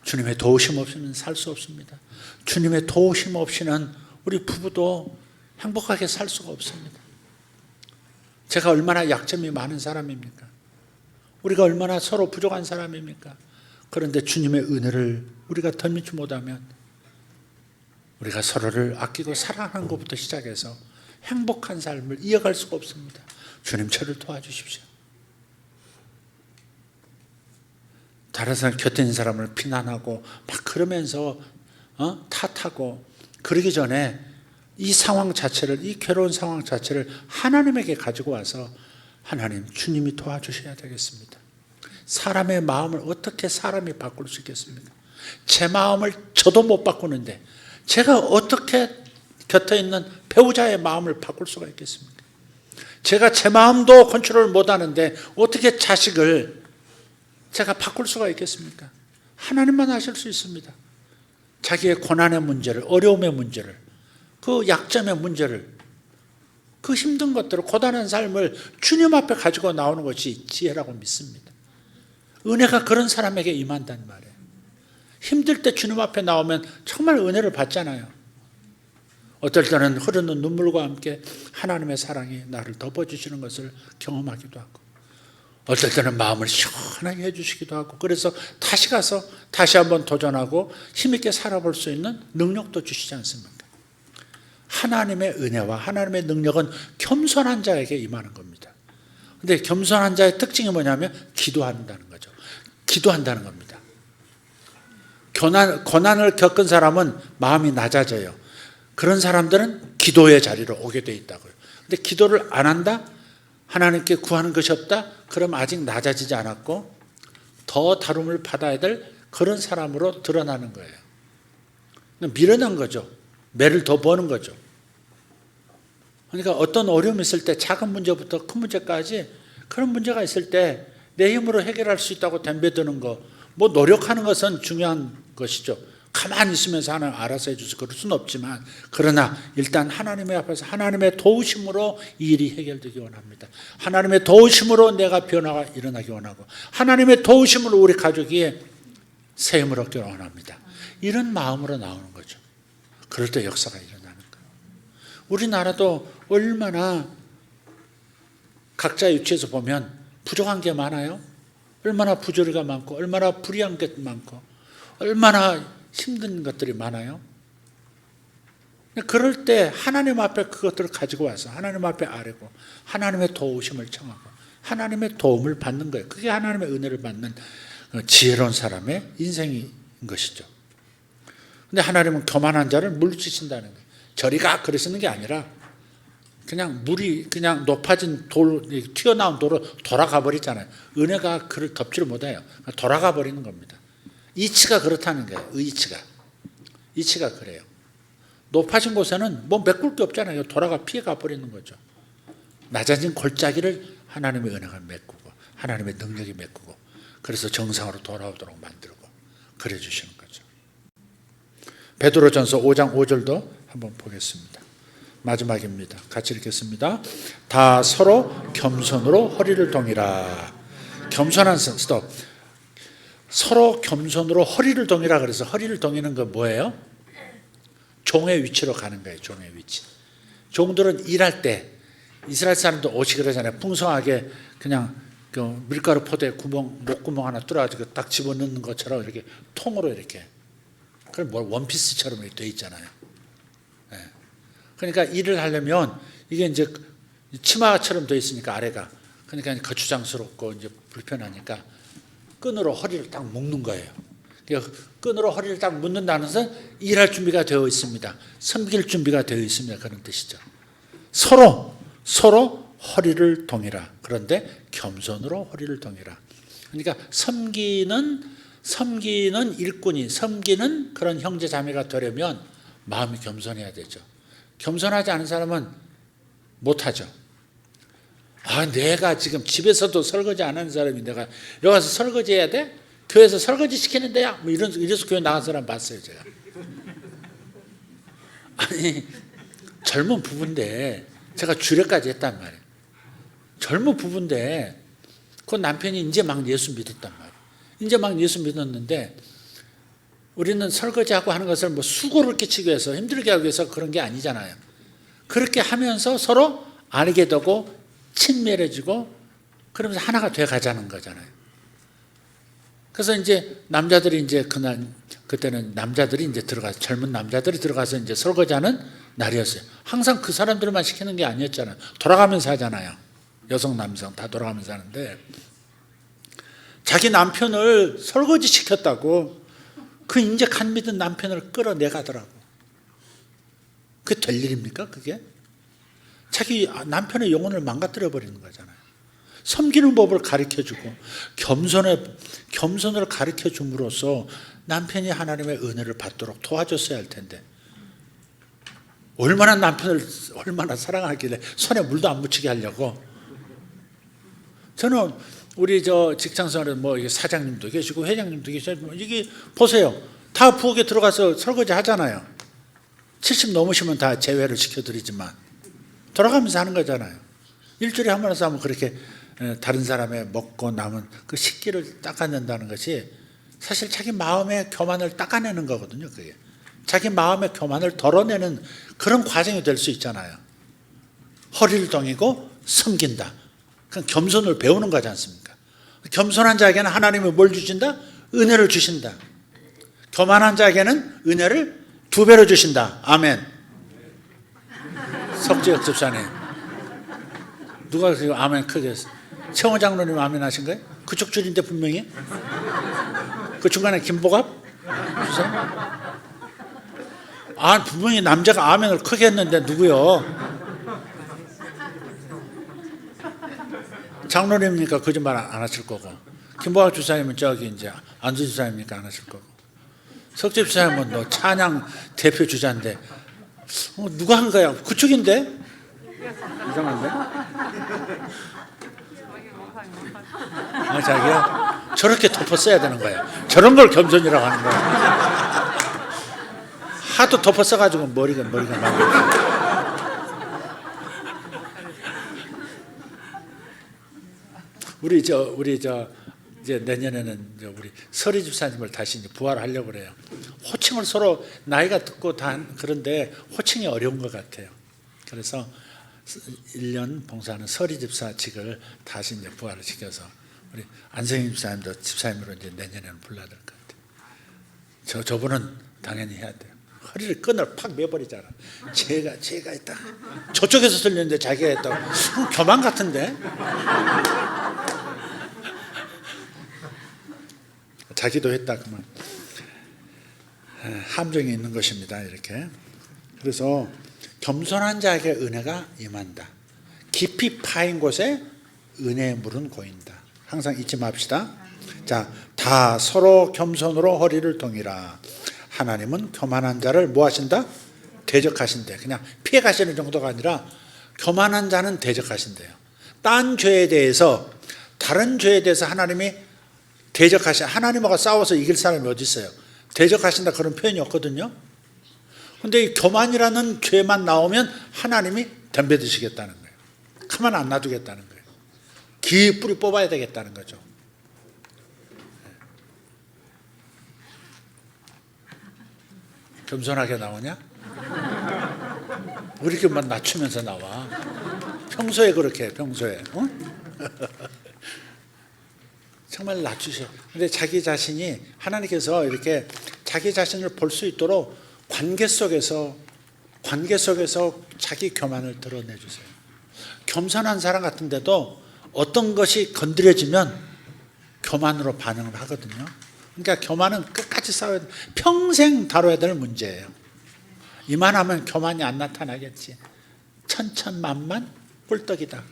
주님의 도우심 없이는 살 수 없습니다. 주님의 도우심 없이는 우리 부부도 행복하게 살 수가 없습니다. 제가 얼마나 약점이 많은 사람입니까? 우리가 얼마나 서로 부족한 사람입니까? 그런데 주님의 은혜를 우리가 덧미치 못하면 우리가 서로를 아끼고 사랑하는 것부터 시작해서 행복한 삶을 이어갈 수가 없습니다. 주님 저를 도와주십시오. 다른 사람 곁에 있는 사람을 비난하고 막 그러면서 탓하고 그러기 전에 이 상황 자체를 이 괴로운 상황 자체를 하나님에게 가지고 와서 하나님 주님이 도와주셔야 되겠습니다. 사람의 마음을 어떻게 사람이 바꿀 수 있겠습니까? 제 마음을 저도 못 바꾸는데 제가 어떻게 곁에 있는 배우자의 마음을 바꿀 수가 있겠습니까? 제가 제 마음도 컨트롤 못하는데 어떻게 자식을 제가 바꿀 수가 있겠습니까? 하나님만 하실 수 있습니다. 자기의 고난의 문제를, 어려움의 문제를, 그 약점의 문제를, 그 힘든 것들을, 고단한 삶을 주님 앞에 가지고 나오는 것이 지혜라고 믿습니다. 은혜가 그런 사람에게 임한단 말이에요. 힘들 때 주님 앞에 나오면 정말 은혜를 받잖아요. 어떨 때는 흐르는 눈물과 함께 하나님의 사랑이 나를 덮어주시는 것을 경험하기도 하고 어떨 때는 마음을 시원하게 해주시기도 하고 그래서 다시 가서 다시 한번 도전하고 힘있게 살아볼 수 있는 능력도 주시지 않습니까? 하나님의 은혜와 하나님의 능력은 겸손한 자에게 임하는 겁니다. 그런데 겸손한 자의 특징이 뭐냐면 기도한다는 거죠. 기도한다는 겁니다. 고난을 겪은 사람은 마음이 낮아져요. 그런 사람들은 기도의 자리로 오게 돼 있다고요. 근데 기도를 안 한다? 하나님께 구하는 것이 없다? 그럼 아직 낮아지지 않았고 더 다룸을 받아야 될 그런 사람으로 드러나는 거예요. 미련한 거죠. 매를 더 버는 거죠. 그러니까 어떤 어려움이 있을 때 작은 문제부터 큰 문제까지 그런 문제가 있을 때 내 힘으로 해결할 수 있다고 덤벼드는 거, 뭐 노력하는 것은 중요한 것이죠. 가만히 있으면서 하나님 알아서 해주세요. 그럴 수는 없지만 그러나 일단 하나님의 앞에서 하나님의 도우심으로 이 일이 해결되기 원합니다. 하나님의 도우심으로 내가 변화가 일어나기 원하고 하나님의 도우심으로 우리 가족이 새 힘을 얻기 원합니다. 이런 마음으로 나오는 거죠. 그럴 때 역사가 일어나는 거예요. 우리나라도 얼마나 각자의 위치에서 보면 부족한 게 많아요. 얼마나 부조리가 많고 얼마나 불의한 게 많고 얼마나 힘든 것들이 많아요. 그럴 때 하나님 앞에 그것들을 가지고 와서 하나님 앞에 아뢰고 하나님의 도우심을 청하고 하나님의 도움을 받는 거예요. 그게 하나님의 은혜를 받는 지혜로운 사람의 인생인 것이죠. 근데 하나님은 교만한 자를 물리치신다는 거예요. 저리 가 그러시는 게 아니라 그냥 물이 그냥 높아진 돌, 튀어나온 돌로 돌아가 버리잖아요. 은혜가 그를 덮지를 못해요. 돌아가 버리는 겁니다. 이치가 그렇다는 거예요. 이치가 그래요. 높아진 곳에는 뭐 메꿀 게 없잖아요. 돌아가 피해가 버리는 거죠. 낮아진 골짜기를 하나님의 은혜가 메꾸고 하나님의 능력이 메꾸고 그래서 정상으로 돌아오도록 만들고 그래 주시는 거죠. 베드로전서 5장 5절도 한번 보겠습니다. 마지막입니다. 같이 읽겠습니다. 다 서로 겸손으로 허리를 동이라. 겸손한 스톱. 서로 겸손으로 허리를 동이라. 그래서 허리를 동이는 건 뭐예요? 종의 위치로 가는 거예요. 종의 위치. 종들은 일할 때 이스라엘 사람도 옷이 그러잖아요. 풍성하게 그냥 그 밀가루 포대에 목구멍 하나 뚫어가지고 딱 집어넣는 것처럼 이렇게 통으로 이렇게. 그럼 뭐 원피스처럼 이렇게 돼 있잖아요. 네. 그러니까 일을 하려면 이게 이제 치마처럼 돼 있으니까 아래가 그러니까 거추장스럽고 이제 불편하니까 끈으로 허리를 딱 묶는 거예요. 그러니까 끈으로 허리를 딱 묶는다는 것은 일할 준비가 되어 있습니다. 섬길 준비가 되어 있습니다. 그런 뜻이죠. 서로 허리를 동이라. 그런데 겸손으로 허리를 동이라. 그러니까 섬기는 일꾼이 섬기는 그런 형제 자매가 되려면 마음이 겸손해야 되죠. 겸손하지 않은 사람은 못하죠. 내가 지금 집에서도 설거지 안 하는 사람이 내가 여기 가서 설거지 해야 돼? 교회에서 설거지 시키는 데야? 뭐 이래서 교회 나간 사람 봤어요, 제가. 아니, 젊은 부부인데 제가 주례까지 했단 말이에요. 젊은 부부인데 그 남편이 이제 막 예수 믿었단 말이에요. 이제 막 예수 믿었는데 우리는 설거지하고 하는 것을 뭐 수고를 끼치기 위해서 힘들게 하기 위해서 그런 게 아니잖아요. 그렇게 하면서 서로 알게 되고 친밀해지고 그러면서 하나가 돼 가자는 거잖아요. 그래서 이제 남자들이 이제 그때는 남자들이 이제 들어가서 젊은 남자들이 들어가서 이제 설거지하는 날이었어요. 항상 그 사람들만 시키는 게 아니었잖아요. 돌아가면서 하잖아요. 여성, 남성 다 돌아가면서 하는데 자기 남편을 설거지 시켰다고 그 이제 간 믿은 남편을 끌어내가더라고. 그게 될 일입니까? 그게? 자기 남편의 영혼을 망가뜨려 버리는 거잖아요. 섬기는 법을 가르쳐주고 겸손을 가르쳐줌으로써 남편이 하나님의 은혜를 받도록 도와줬어야 할 텐데 얼마나 남편을 얼마나 사랑하길래 손에 물도 안 묻히게 하려고. 저는 우리 직장생활에 뭐 사장님도 계시고 회장님도 계시고 이게 보세요. 다 부엌에 들어가서 설거지 하잖아요. 70 넘으시면 다 제외를 시켜드리지만 돌아가면서 하는 거잖아요. 일주일에 한 번씩 하면 그렇게 다른 사람의 먹고 남은 그 식기를 닦아낸다는 것이 사실 자기 마음의 교만을 닦아내는 거거든요. 그게 자기 마음의 교만을 덜어내는 그런 과정이 될 수 있잖아요. 허리를 동이고 섬긴다. 그건 겸손을 배우는 거지 않습니까? 겸손한 자에게는 하나님이 뭘 주신다? 은혜를 주신다. 교만한 자에게는 은혜를 2배로 주신다. 아멘. 석지혁 집사님, 누가 그 아멘 크게 했어? 최홍 장로님 아멘 하신 거예요? 그쪽 줄인데 분명히? 그 중간에 김보갑? 분명히 남자가 아멘을 크게 했는데 누구요? 장로님이니까 거짓말 안 하실 거고, 김보갑 주사님은 저기 이제 안수 주사님이니까 안 하실 거고, 석재 주사님은 너 찬양 대표 주자인데 누가 한 거야? 그쪽인데? 이상한데? 자기야 저렇게 덮어써야 되는 거야. 저런 걸 겸손이라고 하는 거야. 하도 덮어써가지고 머리가 많아. 우리 이제 내년에는 우리 서리 집사님을 다시 이제 부활하려고 그래요. 호칭을 서로 나이가 듣고 다 그런데 호칭이 어려운 것 같아요. 그래서 1년 봉사하는 서리 집사직을 다시 이제 부활을 시켜서 우리 안성희 집사님도 집사님으로 이제 내년에는 불러야 될 것 같아요. 저분은 당연히 해야 돼요. 허리를 끈을 팍 매버리잖아. 제가 했다. 저쪽에서 들렸는데 자기가 했다고. 교만 같은데. 자기도 했다 그러면 함정이 있는 것입니다. 이렇게. 그래서 겸손한 자에게 은혜가 임한다. 깊이 파인 곳에 은혜의 물은 고인다. 항상 잊지 맙시다. 자, 다 서로 겸손으로 허리를 동이라. 하나님은 교만한 자를 뭐 하신다? 대적하신대. 그냥 피해 가시는 정도가 아니라 교만한 자는 대적하신대요. 딴 죄에 대해서, 다른 죄에 대해서 하나님이 하나님하고 싸워서 이길 사람이 어디 있어요? 대적하신다 그런 표현이 없거든요. 근데 이 교만이라는 죄만 나오면 하나님이 덤벼드시겠다는 거예요. 가만 안 놔두겠다는 거예요. 기 뿌리 뽑아야 되겠다는 거죠. 겸손하게 나오냐? 왜 이렇게만 낮추면서 나와? 평소에 그렇게 평소에 정말 낮추셔. 근데 자기 자신이 하나님께서 이렇게 자기 자신을 볼 수 있도록 관계 속에서 자기 교만을 드러내 주세요. 겸손한 사람 같은데도 어떤 것이 건드려지면 교만으로 반응을 하거든요. 그러니까 교만은 끝까지 싸워야 돼. 평생 다뤄야 될 문제예요. 이만하면 교만이 안 나타나겠지. 천천만만 꿀떡이다.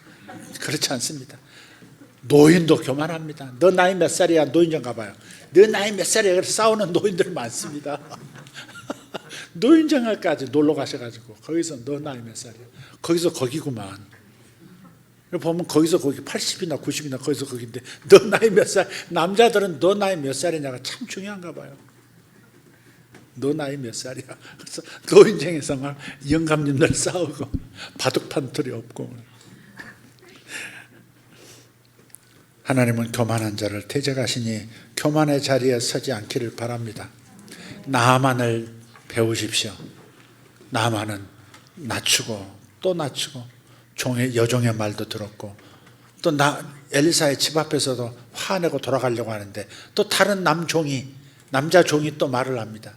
그렇지 않습니다. 노인도 교만합니다. 너 나이 몇 살이야? 노인정 가봐요. 너 나이 몇 살이야? 그래서 싸우는 노인들 많습니다. 노인정까지 놀러 가셔가지고 거기서 너 나이 몇 살이야? 거기서 거기구만. 보면 거기서 거기 80이나 90이나 거기서 거기인데 너 나이 몇 살? 남자들은 너 나이 몇 살이냐가 참 중요한가 봐요. 너 나이 몇 살이야? 그래서 노인정에서 막 영감님들 싸우고 바둑판 틀이 없고. 하나님은 교만한 자를 대적하시니 교만의 자리에 서지 않기를 바랍니다. 나아만을 배우십시오. 나아만은 낮추고 또 낮추고 여종의 말도 들었고 또 엘리사의 집 앞에서도 화내고 돌아가려고 하는데 또 다른 남자 종이 또 말을 합니다.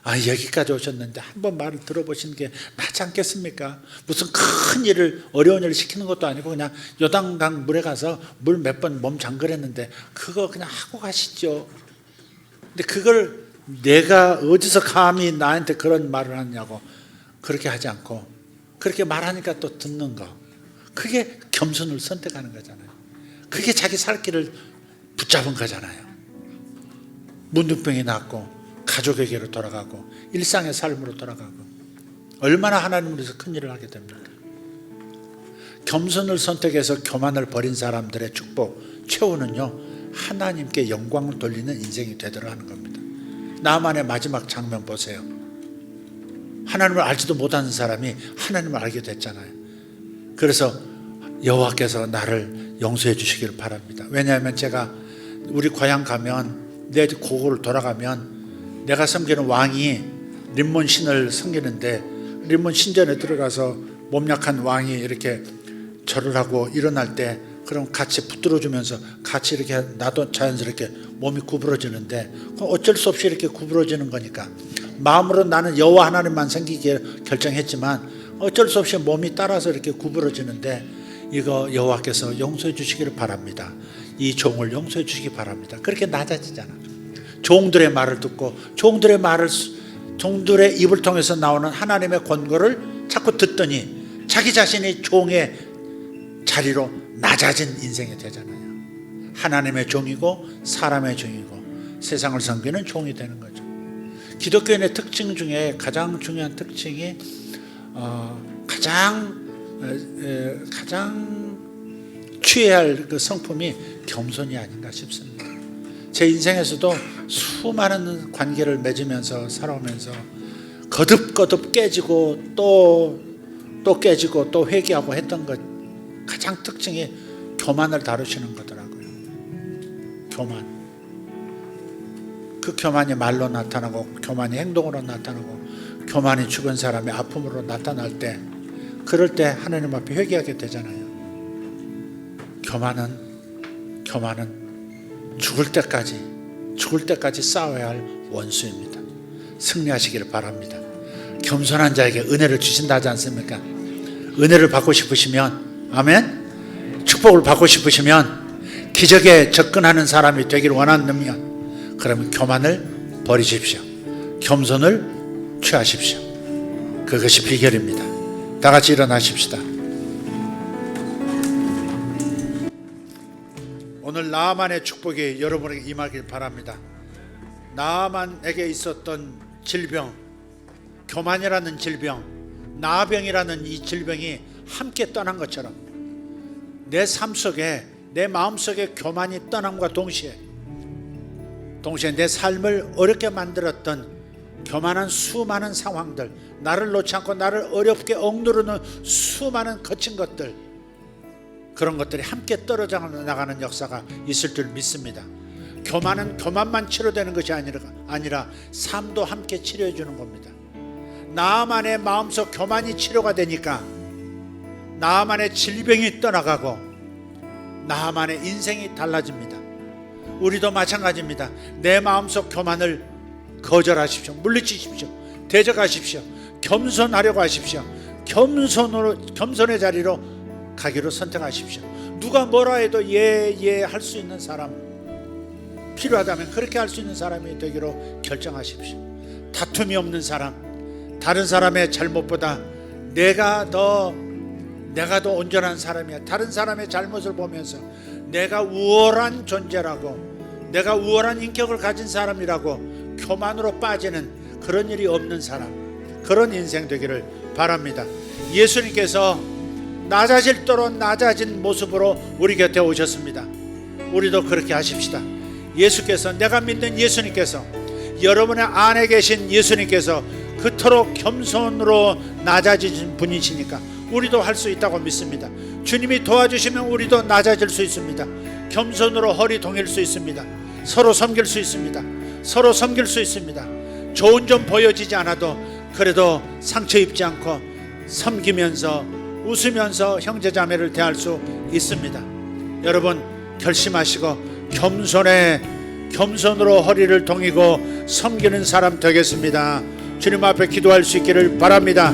아, 여기까지 오셨는데 한번 말을 들어보시는 게 낫지 않겠습니까? 무슨 큰 일을, 어려운 일을 시키는 것도 아니고 그냥 요단강 물에 가서 물 몇 번 몸 잠그랬는데 그거 그냥 하고 가시죠. 근데 그걸 내가 어디서 감히 나한테 그런 말을 하냐고 그렇게 하지 않고 그렇게 말하니까 또 듣는 거. 그게 겸손을 선택하는 거잖아요. 그게 자기 살 길을 붙잡은 거잖아요. 문둥병이 낫고 가족에게로 돌아가고 일상의 삶으로 돌아가고 얼마나 하나님을 위해서 큰 일을 하게 됩니까? 겸손을 선택해서 교만을 버린 사람들의 축복, 최후는요 하나님께 영광을 돌리는 인생이 되도록 하는 겁니다. 나만의 마지막 장면 보세요. 하나님을 알지도 못하는 사람이 하나님을 알게 됐잖아요. 그래서 여호와께서 나를 용서해 주시기를 바랍니다. 왜냐하면 제가 우리 고향 가면 내 고국을 돌아가면 내가 섬기는 왕이 림몬 신을 섬기는데 림몬 신전에 들어가서 몸 약한 왕이 이렇게 절을 하고 일어날 때 그럼 같이 붙들어주면서 같이 이렇게 나도 자연스럽게 몸이 구부러지는데 어쩔 수 없이 이렇게 구부러지는 거니까 마음으로 나는 여호와 하나님만 섬기기에 결정했지만 어쩔 수 없이 몸이 따라서 이렇게 구부러지는데 이거 여호와께서 용서해 주시기를 바랍니다. 이 종을 용서해 주시기 바랍니다. 그렇게 낮아지잖아. 종들의 말을 듣고 종들의 입을 통해서 나오는 하나님의 권고를 자꾸 듣더니 자기 자신이 종의 자리로 낮아진 인생이 되잖아요. 하나님의 종이고 사람의 종이고 세상을 섬기는 종이 되는 거죠. 기독교인의 특징 중에 가장 중요한 특징이 가장 취해야 할 그 성품이 겸손이 아닌가 싶습니다. 제 인생에서도 수많은 관계를 맺으면서 살아오면서 거듭거듭 깨지고 또 깨지고 또 회개하고 했던 것 가장 특징이 교만을 다루시는 거더라고요. 교만. 그 교만이 말로 나타나고 교만이 행동으로 나타나고 교만이 죽은 사람의 아픔으로 나타날 때 그럴 때 하나님 앞에 회개하게 되잖아요. 교만은 죽을 때까지 싸워야 할 원수입니다. 승리하시기를 바랍니다. 겸손한 자에게 은혜를 주신다 하지 않습니까? 은혜를 받고 싶으시면 아멘. 축복을 받고 싶으시면 기적에 접근하는 사람이 되기를 원한다면 그러면 교만을 버리십시오. 겸손을 취하십시오. 그것이 비결입니다. 다 같이 일어나십시다. 오늘 나아만의 축복이 여러분에게 임하길 바랍니다. 나아만에게 있었던 질병, 교만이라는 질병, 나병이라는 이 질병이 함께 떠난 것처럼 내 삶 속에, 내 마음 속에 교만이 떠남과 동시에 내 삶을 어렵게 만들었던 교만한 수많은 상황들, 나를 놓지 않고 나를 어렵게 억누르는 수많은 거친 것들, 그런 것들이 함께 떨어져 나가는 역사가 있을 줄 믿습니다. 교만은 교만만 치료되는 것이 아니라 삶도 함께 치료해 주는 겁니다. 나만의 마음속 교만이 치료가 되니까 나만의 질병이 떠나가고 나만의 인생이 달라집니다. 우리도 마찬가지입니다. 내 마음속 교만을 거절하십시오. 물리치십시오. 대적하십시오. 겸손하려고 하십시오. 겸손의 자리로 가기로 선택하십시오. 누가 뭐라 해도 예 할 수 있는 사람, 필요하다면 그렇게 할 수 있는 사람이 되기로 결정하십시오. 다툼이 없는 사람, 다른 사람의 잘못보다 내가 더 온전한 사람이야. 다른 사람의 잘못을 보면서 내가 우월한 존재라고, 내가 우월한 인격을 가진 사람이라고 교만으로 빠지는 그런 일이 없는 사람, 그런 인생 되기를 바랍니다. 예수님께서 낮아질도록 낮아진 모습으로 우리 곁에 오셨습니다. 우리도 그렇게 하십시다. 예수께서, 내가 믿는 예수님께서, 여러분의 안에 계신 예수님께서 그토록 겸손으로 낮아지신 분이시니까 우리도 할 수 있다고 믿습니다. 주님이 도와주시면 우리도 낮아질 수 있습니다. 겸손으로 허리 동일 수 있습니다. 서로 섬길 수 있습니다. 서로 섬길 수 있습니다. 좋은 점 보여지지 않아도 그래도 상처 입지 않고 섬기면서 웃으면서 형제자매를 대할 수 있습니다. 여러분 결심하시고 겸손으로 허리를 동이고 섬기는 사람 되겠습니다. 주님 앞에 기도할 수 있기를 바랍니다.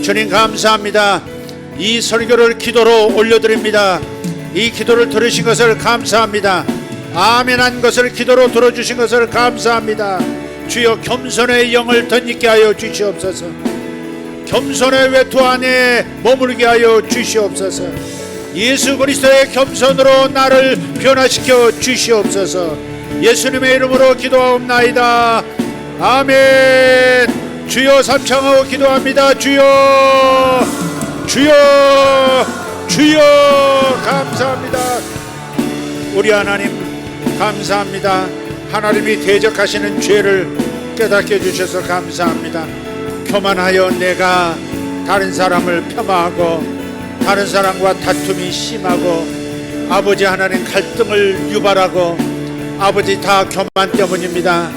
주님 감사합니다. 이 설교를 기도로 올려드립니다. 이 기도를 들으신 것을 감사합니다. 아멘한 것을 기도로 들어주신 것을 감사합니다. 주여 겸손의 영을 덧입게 하여 주시옵소서. 겸손의 외투 안에 머물게 하여 주시옵소서. 예수 그리스도의 겸손으로 나를 변화시켜 주시옵소서. 예수님의 이름으로 기도하옵나이다. 아멘. 주여 삼창하고 기도합니다. 주여 감사합니다. 우리 하나님 감사합니다. 하나님이 대적하시는 죄를 깨닫게 해주셔서 감사합니다. 교만하여 내가 다른 사람을 폄하하고 다른 사람과 다툼이 심하고 아버지 하나님 갈등을 유발하고 아버지 다 교만 때문입니다.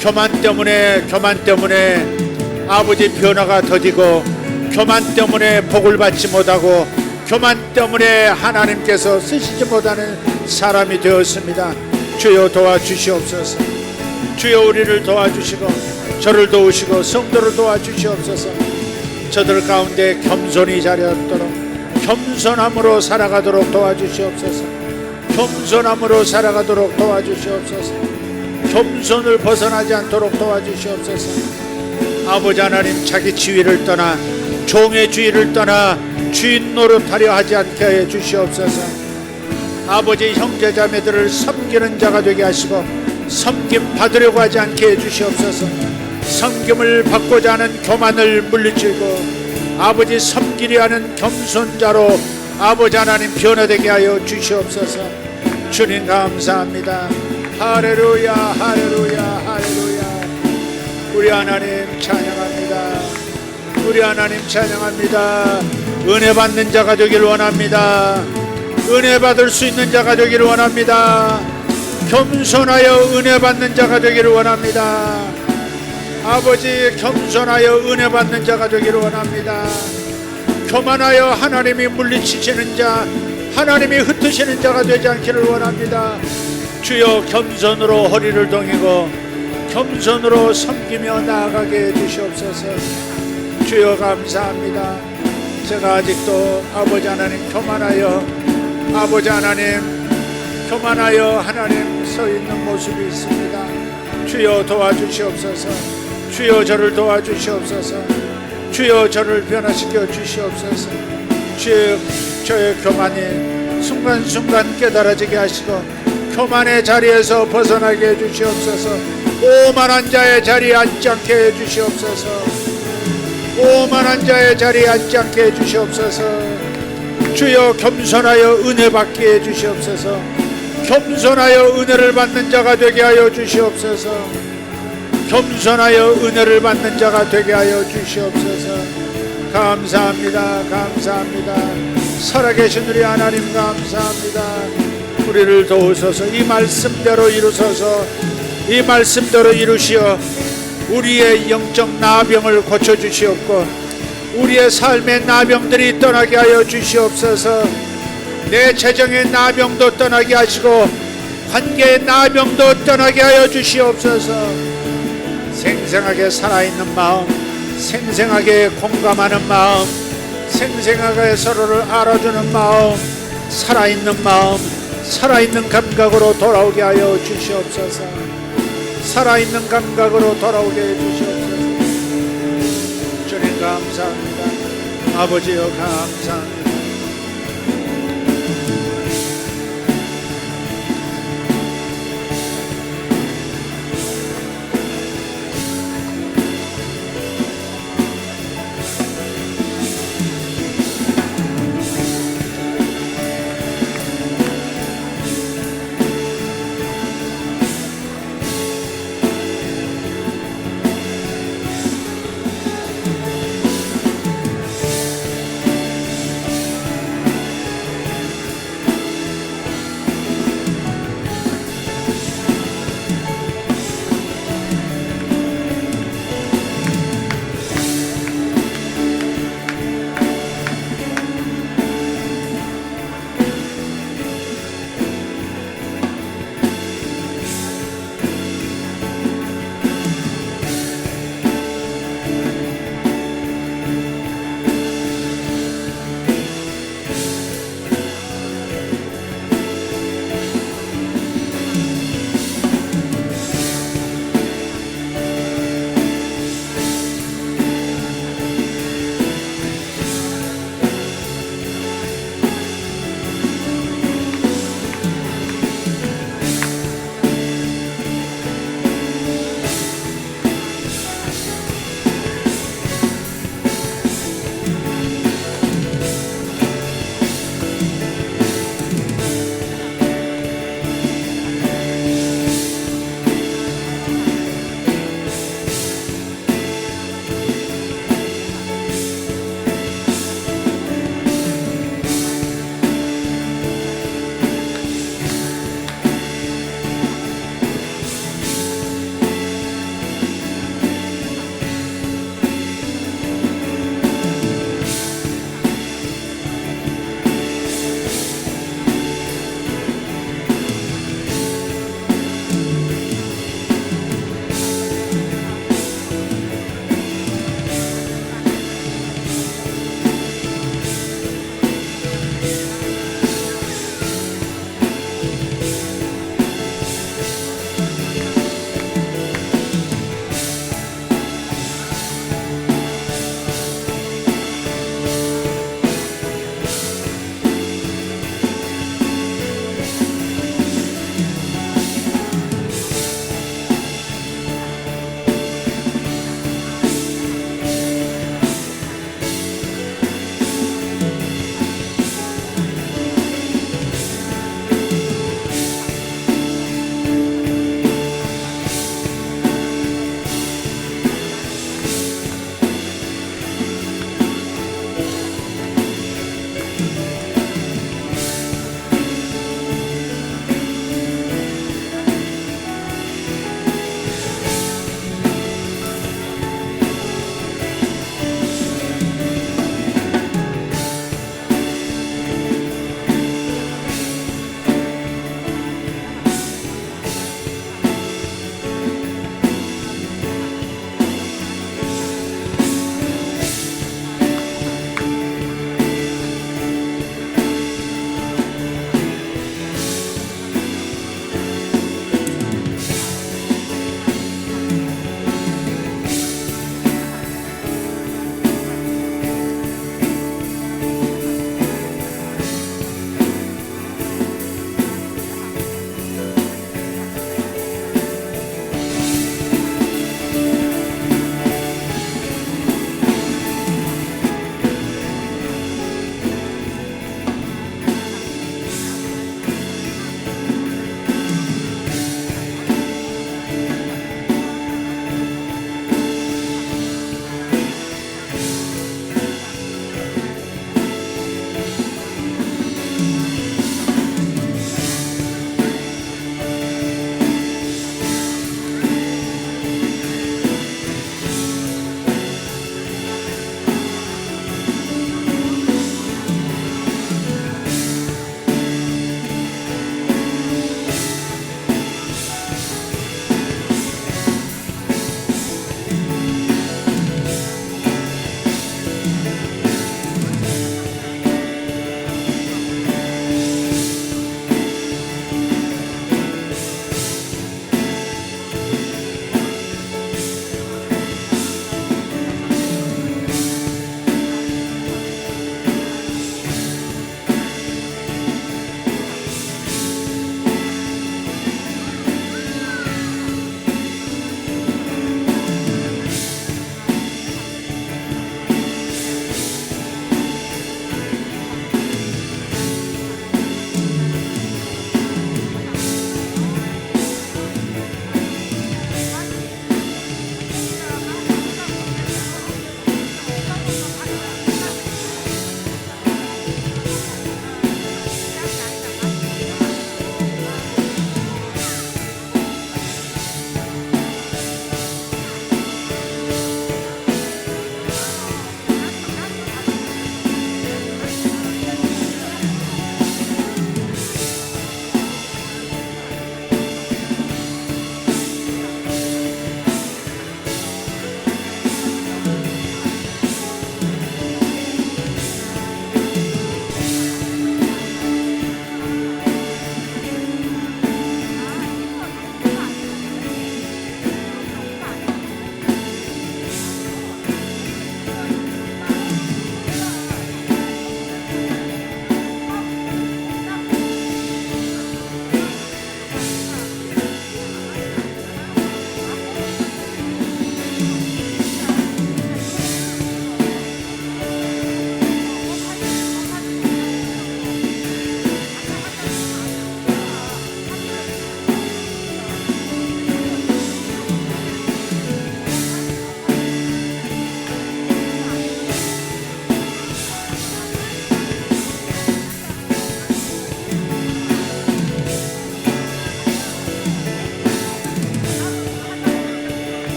교만 때문에 아버지 변화가 더디고 교만 때문에 복을 받지 못하고 교만 때문에 하나님께서 쓰시지 못하는 사람이 되었습니다. 주여 도와주시옵소서. 주여 우리를 도와주시고 저를 도우시고 성도를 도와주시옵소서. 저들 가운데 겸손히 자리하도록 겸손함으로 살아가도록 도와주시옵소서. 겸손함으로 살아가도록 도와주시옵소서. 겸손을 벗어나지 않도록 도와주시옵소서. 아버지 하나님 자기 지위를 떠나 종의 주의를 떠나 주인 노릇하려 하지 않게 해 주시옵소서. 아버지 형제자매들을 섬기는 자가 되게 하시고 섬김 받으려고 하지 않게 해 주시옵소서. 섬김을 받고자 하는 교만을 물리치고 아버지 섬기려 하는 겸손자로 아버지 하나님 변화되게 하여 주시옵소서. 주님 감사합니다. 할렐루야 할렐루야 할렐루야. 우리 하나님 찬양합니다. 우리 하나님 찬양합니다. 은혜 받는 자가 되기를 원합니다. 은혜 받을 수 있는 자가 되기를 원합니다. 겸손하여 은혜 받는 자가 되기를 원합니다. 아버지 겸손하여 은혜 받는 자가 되기를 원합니다. 교만하여 하나님이 물리치시는 자, 하나님이 흩으시는 자가 되지 않기를 원합니다. 주여 겸손으로 허리를 동이고 겸손으로 섬기며 나아가게 해주시옵소서. 주여 감사합니다. 제가 아직도 아버지 하나님 교만하여 하나님 서 있는 모습이 있습니다. 주여 도와주시옵소서. 주여 저를 도와주시옵소서. 주여 저를 변화시켜 주시옵소서. 주여 저의 교만이 순간순간 깨달아지게 하시고 교만의 자리에서 벗어나게 해주시옵소서. 오만한 자의 자리에 앉지 않게 해주시옵소서. 오만한 자의 자리에 앉지 않게 해주시옵소서. 주여 겸손하여 은혜 받게 해주시옵소서. 겸손하여 은혜를 받는 자가 되게 하여 주시옵소서. 겸손하여 은혜를 받는 자가 되게 하여 주시옵소서. 감사합니다. 감사합니다. 살아계신 우리 하나님 감사합니다. 우리를 도우소서. 이 말씀대로 이루소서. 이 말씀대로 이루시어 우리의 영적 나병을 고쳐주시옵고 우리의 삶의 나병들이 떠나게 하여 주시옵소서. 내 재정의 나병도 떠나게 하시고 관계의 나병도 떠나게 하여 주시옵소서. 생생하게 살아있는 마음, 생생하게 공감하는 마음, 생생하게 서로를 알아주는 마음, 살아있는 마음, 살아있는 감각으로 돌아오게 하여 주시옵소서. 살아있는 감각으로 돌아오게 해 주시옵소서. 주님 감사합니다. 아버지여 감사합니다.